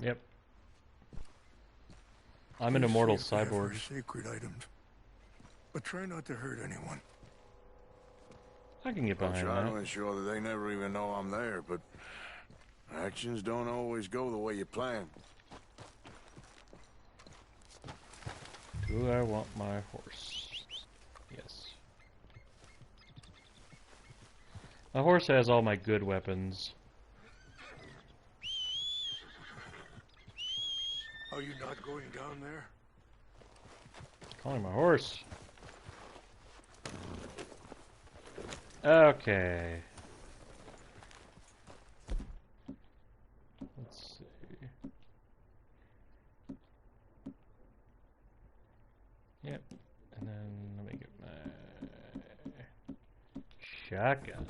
Yep. I'm an immortal Please save cyborg. for sacred items, but try not to hurt anyone. I can get I'll behind try to that. ensure that they never even know I'm there, but actions don't always go the way you plan. Do I want my horse? Yes. My horse has all my good weapons. Are you not going down there? Calling my horse. Okay. Let's see. Yep. And then let me get my shotgun.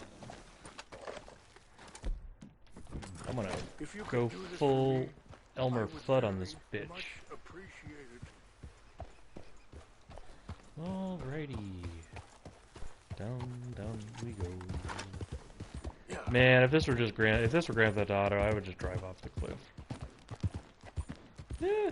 I'm gonna If you could go do this for full me, Elmer I would Fudd on this very bitch. much appreciate it. Alrighty. Down we go. Man, if this were Grand Theft Auto, I would just drive off the cliff. Yeah.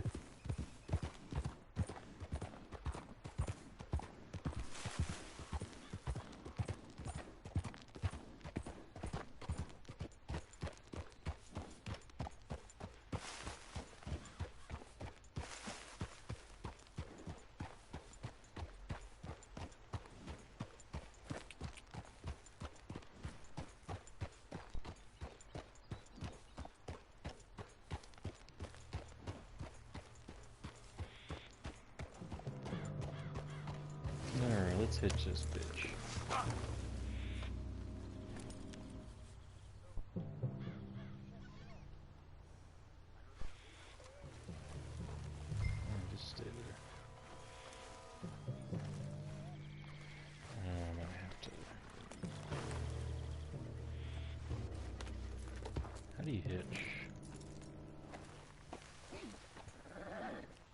Alright, let's hitch this bitch. Just stay there. I might have to. How do you hitch?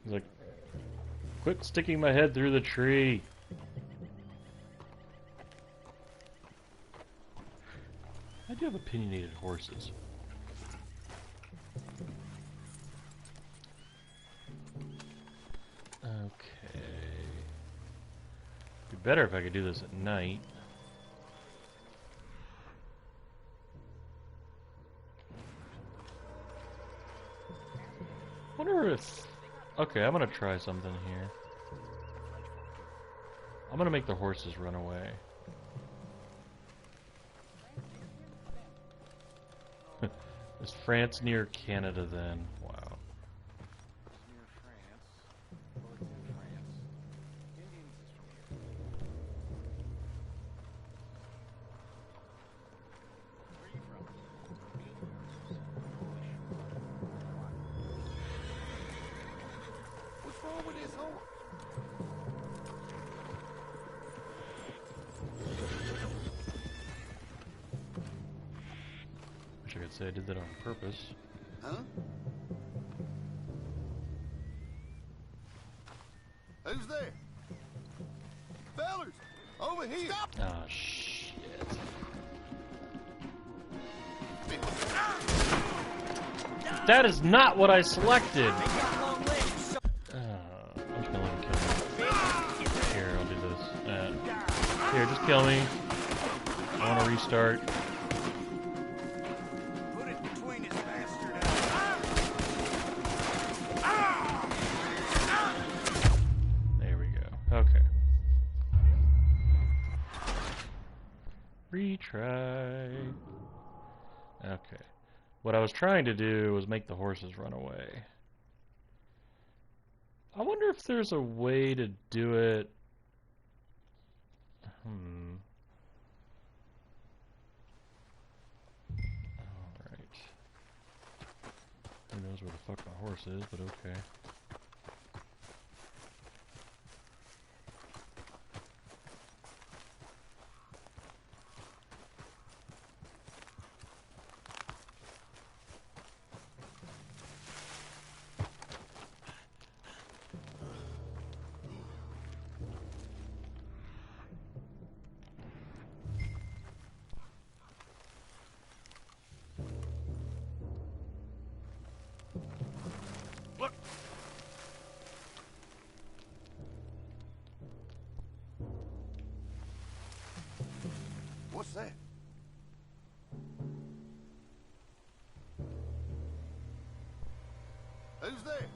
He's like, quit sticking my head through the tree. I do have opinionated horses. Okay. Be better if I could do this at night. Wonder if... Okay, I'm gonna try something here. I'm gonna make the horses run away. Is France near Canada then? Wow. Near France. Well, it's in France. Indians is from here. Where are you from? What's wrong with this horse? Wish I could say I did that on purpose. Huh? Who's there? Fellers, over here. Stop. Oh, shit. That is not what I selected! I'm just gonna let him kill me. Here, I'll do this. Here, just kill me. I want to restart. Put it between his bastard There we go. Okay. Retry. Okay. What I was trying to do was make the horses run away. I wonder if there's a way to do it. Alright. Who knows where the fuck my horse is, but okay. What's that? Who's there?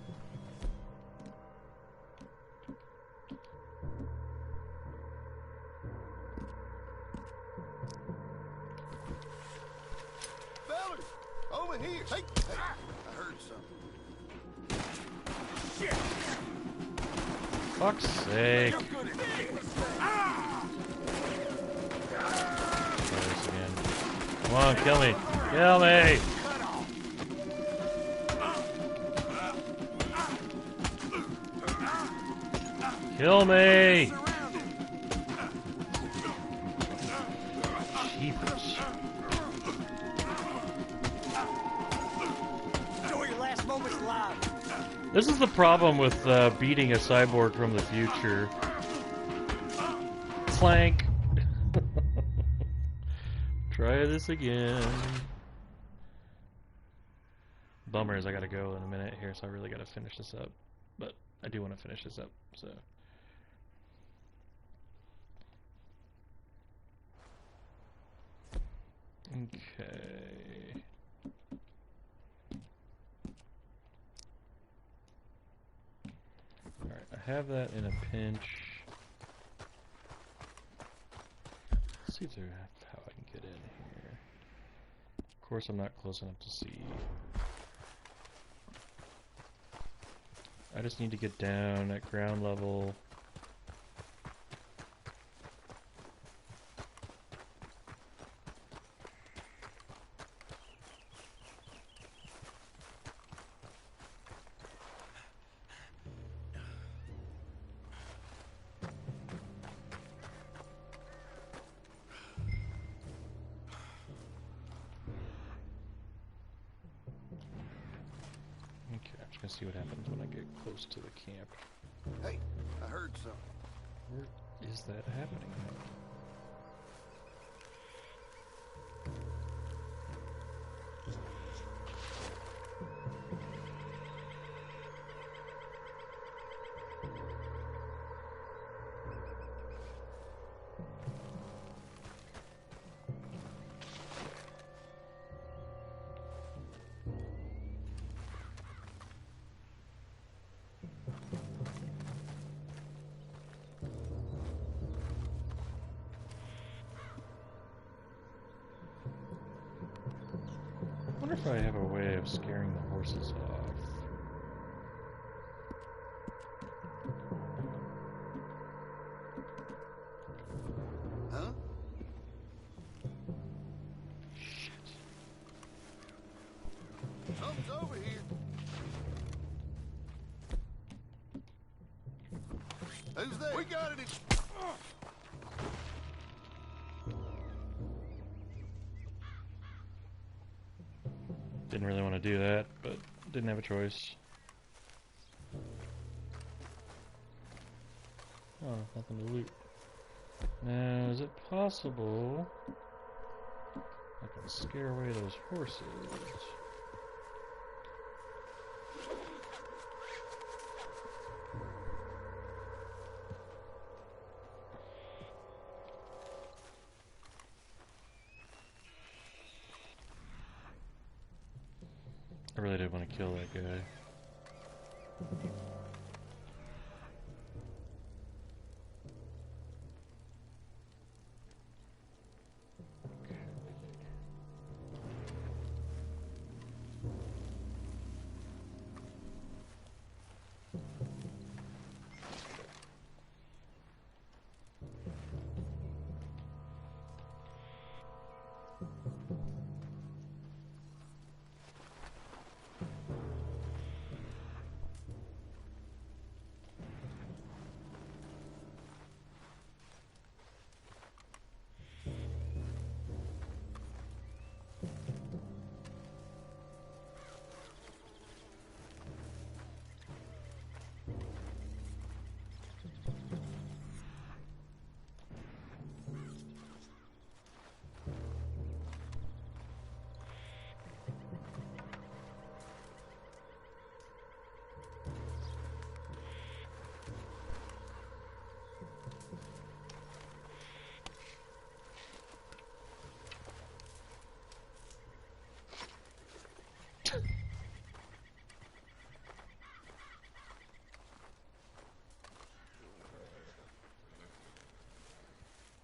Fellers, over here. Hey, I heard something. Shit. Fuck's sake. Come on, kill me. Kill me! Kill me! Jeepers. Enjoy your last moments alive. This is the problem with beating a cyborg from the future. Clank. Try this again. Bummer is I gotta go in a minute here, so I really gotta finish this up. But I do want to finish this up, so. Okay. Alright, I have that in a pinch. Let's see if there's how I can get in here. Of course, I'm not close enough to see. I just need to get down at ground level. See what happens when I get close to the camp. Hey, I heard something. Where is that happening? I wonder if I have a way of scaring the horses off. Huh? Shit. Something's over here. Who's there? We got it. Didn't really want to do that, but didn't have a choice. Oh, nothing to loot. Now, is it possible I can scare away those horses? I really did want to kill that guy.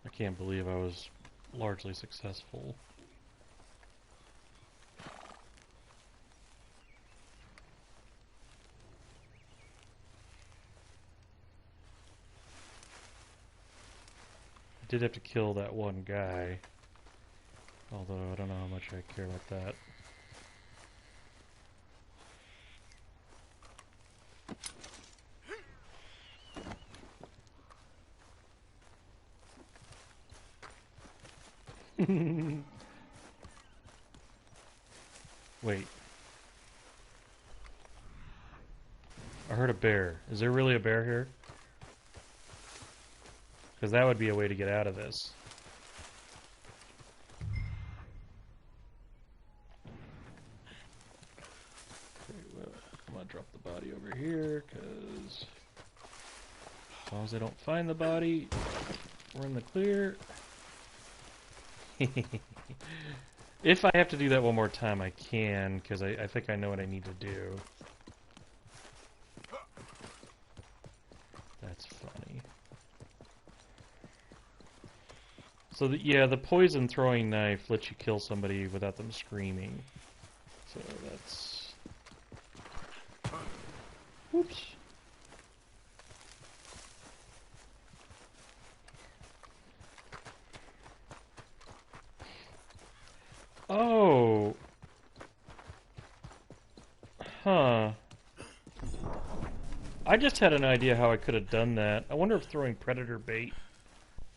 I can't believe I was largely successful. I did have to kill that one guy, although I don't know how much I care about that. Wait. I heard a bear. Is there really a bear here? Because that would be a way to get out of this. Okay, well, I'm gonna drop the body over here, because as long as I don't find the body, we're in the clear. If I have to do that one more time, I can, because I think I know what I need to do. That's funny. So, yeah, the poison throwing knife lets you kill somebody without them screaming. So that's... Whoops. Oh. Huh. I just had an idea how I could have done that. I wonder if throwing predator bait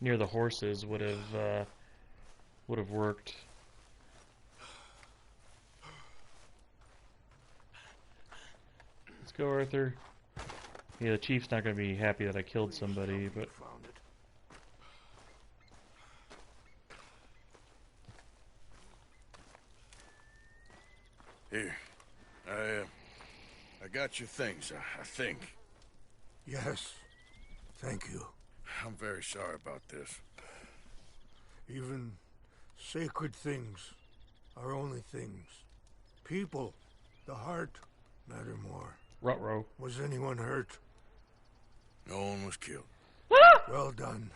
near the horses would have worked. Let's go, Arthur. Yeah, the chief's not going to be happy that I killed somebody, but... Here. I got your things, I think. Yes. Thank you. I'm very sorry about this. Even sacred things are only things. People, the heart, matter more. Ruh-roh. Was anyone hurt? No one was killed. Well done.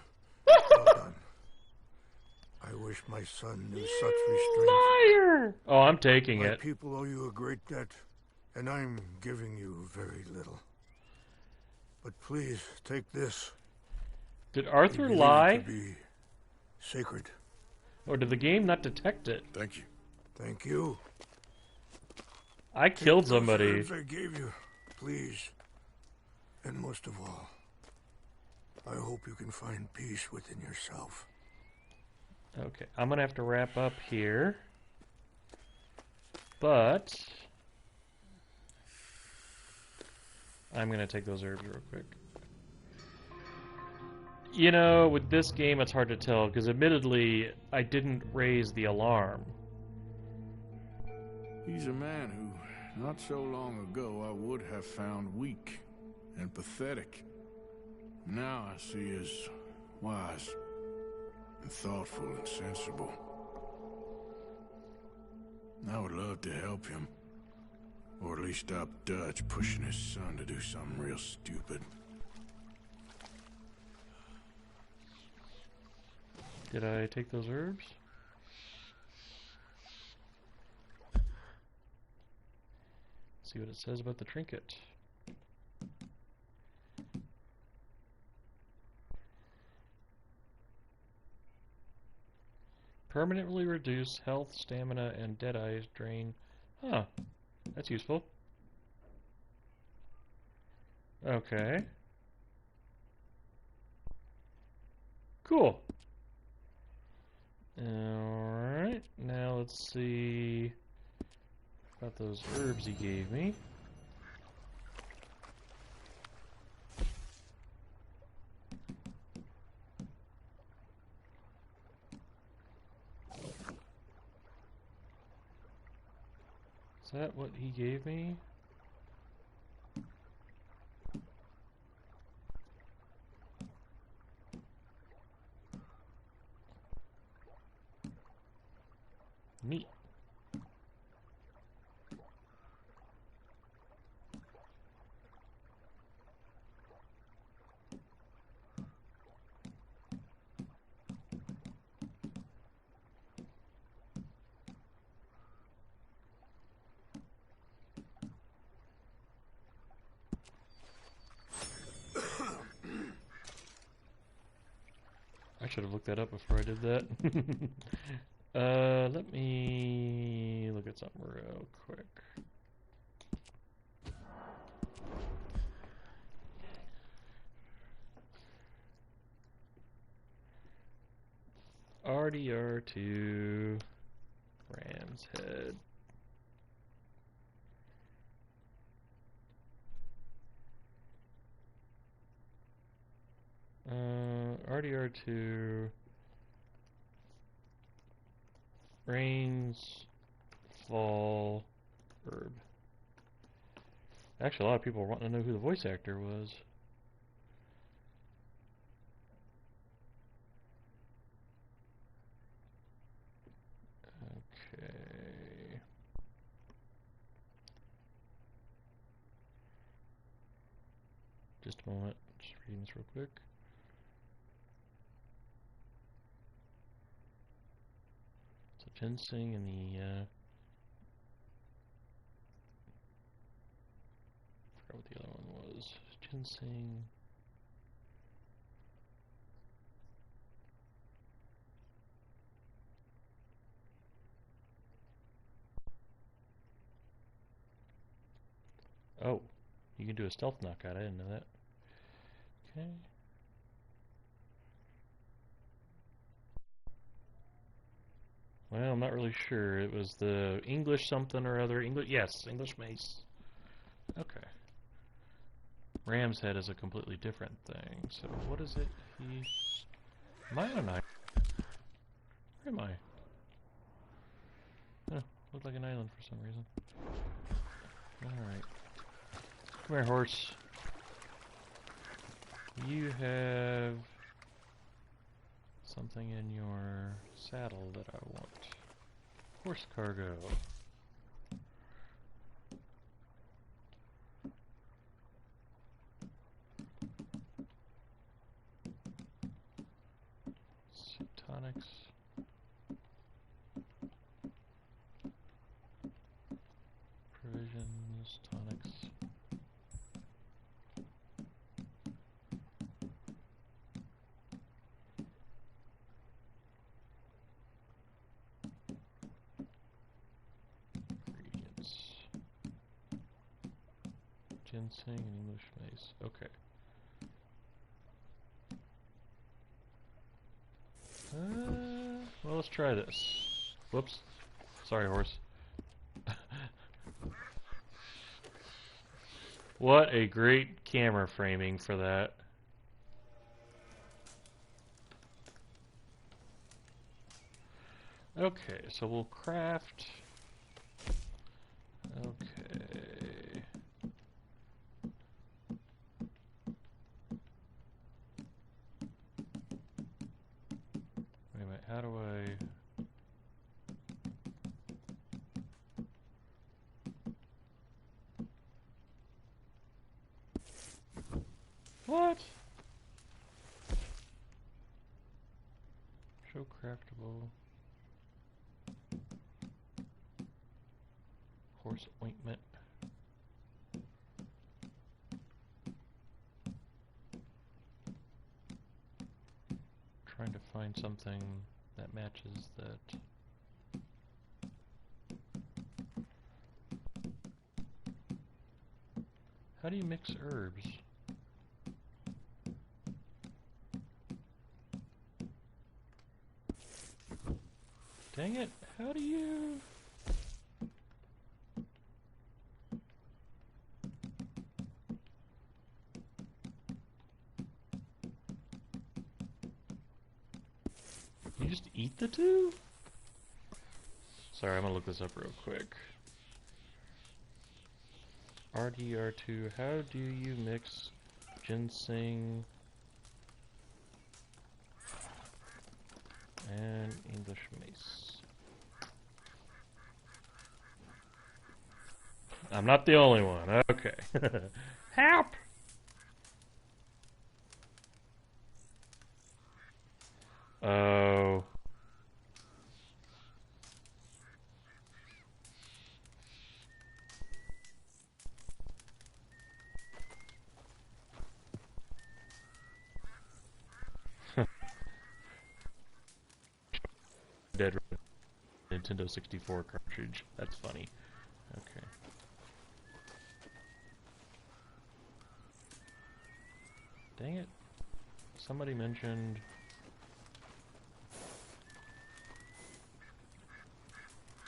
Well done. I wish my son knew such restraint. Liar! Oh, I'm taking My it. people owe you a great debt, and I'm giving you very little. But please, take this. Did Arthur You believe lie? it to be sacred. Or did the game not detect it? Thank you. Thank you. I killed Take those somebody. herbs I gave you, please. And most of all, I hope you can find peace within yourself. Okay, I'm gonna have to wrap up here. But I'm gonna take those herbs real quick. You know, with this game, it's hard to tell, because admittedly, I didn't raise the alarm. He's a man who, not so long ago, I would have found weak and pathetic. Now I see as wise and thoughtful and sensible. I would love to help him, or at least stop Dutch pushing his son to do something real stupid. Did I take those herbs? See what it says about the trinket. Permanently reduce health, stamina, and deadeye drain. Huh. That's useful. Okay. Cool. Alright. Now let's see about those herbs he gave me. Is that what he gave me? Neat. I should have looked that up before I did that. Let me look at something real quick. rdr2 Ram's Head. rdr2 Rains Fall Herb. Actually, a lot of people are wanting to know who the voice actor was. Okay. Just a moment. Just reading this real quick. So ginseng and the I forgot what the other one was. Ginseng. Oh, you can do a stealth knockout. I didn't know that. Okay. Well, I'm not really sure. It was the English something or other. Yes, English mace. Okay. Ram's Head is a completely different thing. So what is it? Am I on an island? Where am I? Oh, looked like an island for some reason. Alright. Come here, horse. You have something in your saddle that I want. Horse cargo. Tonics. Provisions, tonics. Ingredients. Ginseng and English mace. Okay. Well, let's try this. Whoops. Sorry, horse. What a great camera framing for that. Okay, so we'll craft... Okay... Wait a minute, how do I... What? Show craftable. Horse ointment. Trying to find something that matches that. How do you mix herbs? Dang it, how do you... You just eat the two? Sorry, I'm gonna look this up real quick. rdr2, how do you mix ginseng and English mace? I'm not the only one. Okay. Help! Oh. Dead Nintendo 64 cartridge. That's funny. Okay. Dang it. Somebody mentioned...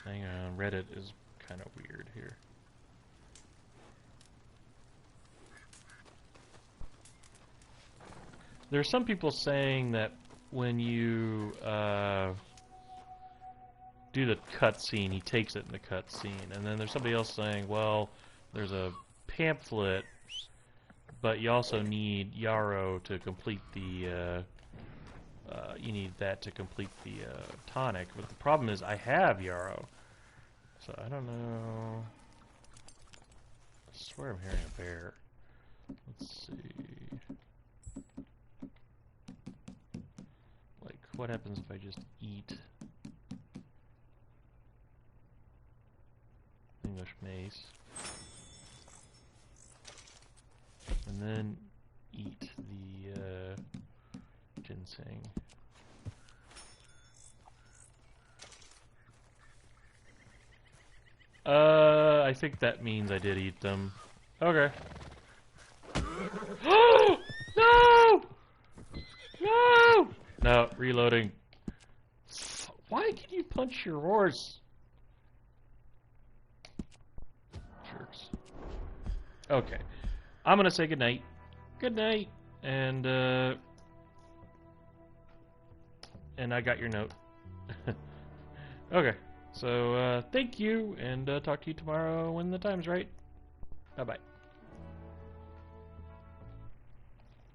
Hang on, Reddit is kind of weird here. There are some people saying that when you do the cutscene, he takes it in the cutscene, and then there's somebody else saying, well, there's a pamphlet, but you also need Yarrow to complete the. You need that to complete the tonic, but the problem is I have Yarrow, so I don't know. I swear I'm hearing a bear. Let's see. Like, what happens if I just eat English mace and then eat the ginseng? I think that means I did eat them. Okay. No! No! No, reloading. Why can you punch your horse? Jerks. Okay. I'm gonna say goodnight. Good night. And I got your note. Okay. So, thank you, and talk to you tomorrow when the time's right. Bye-bye.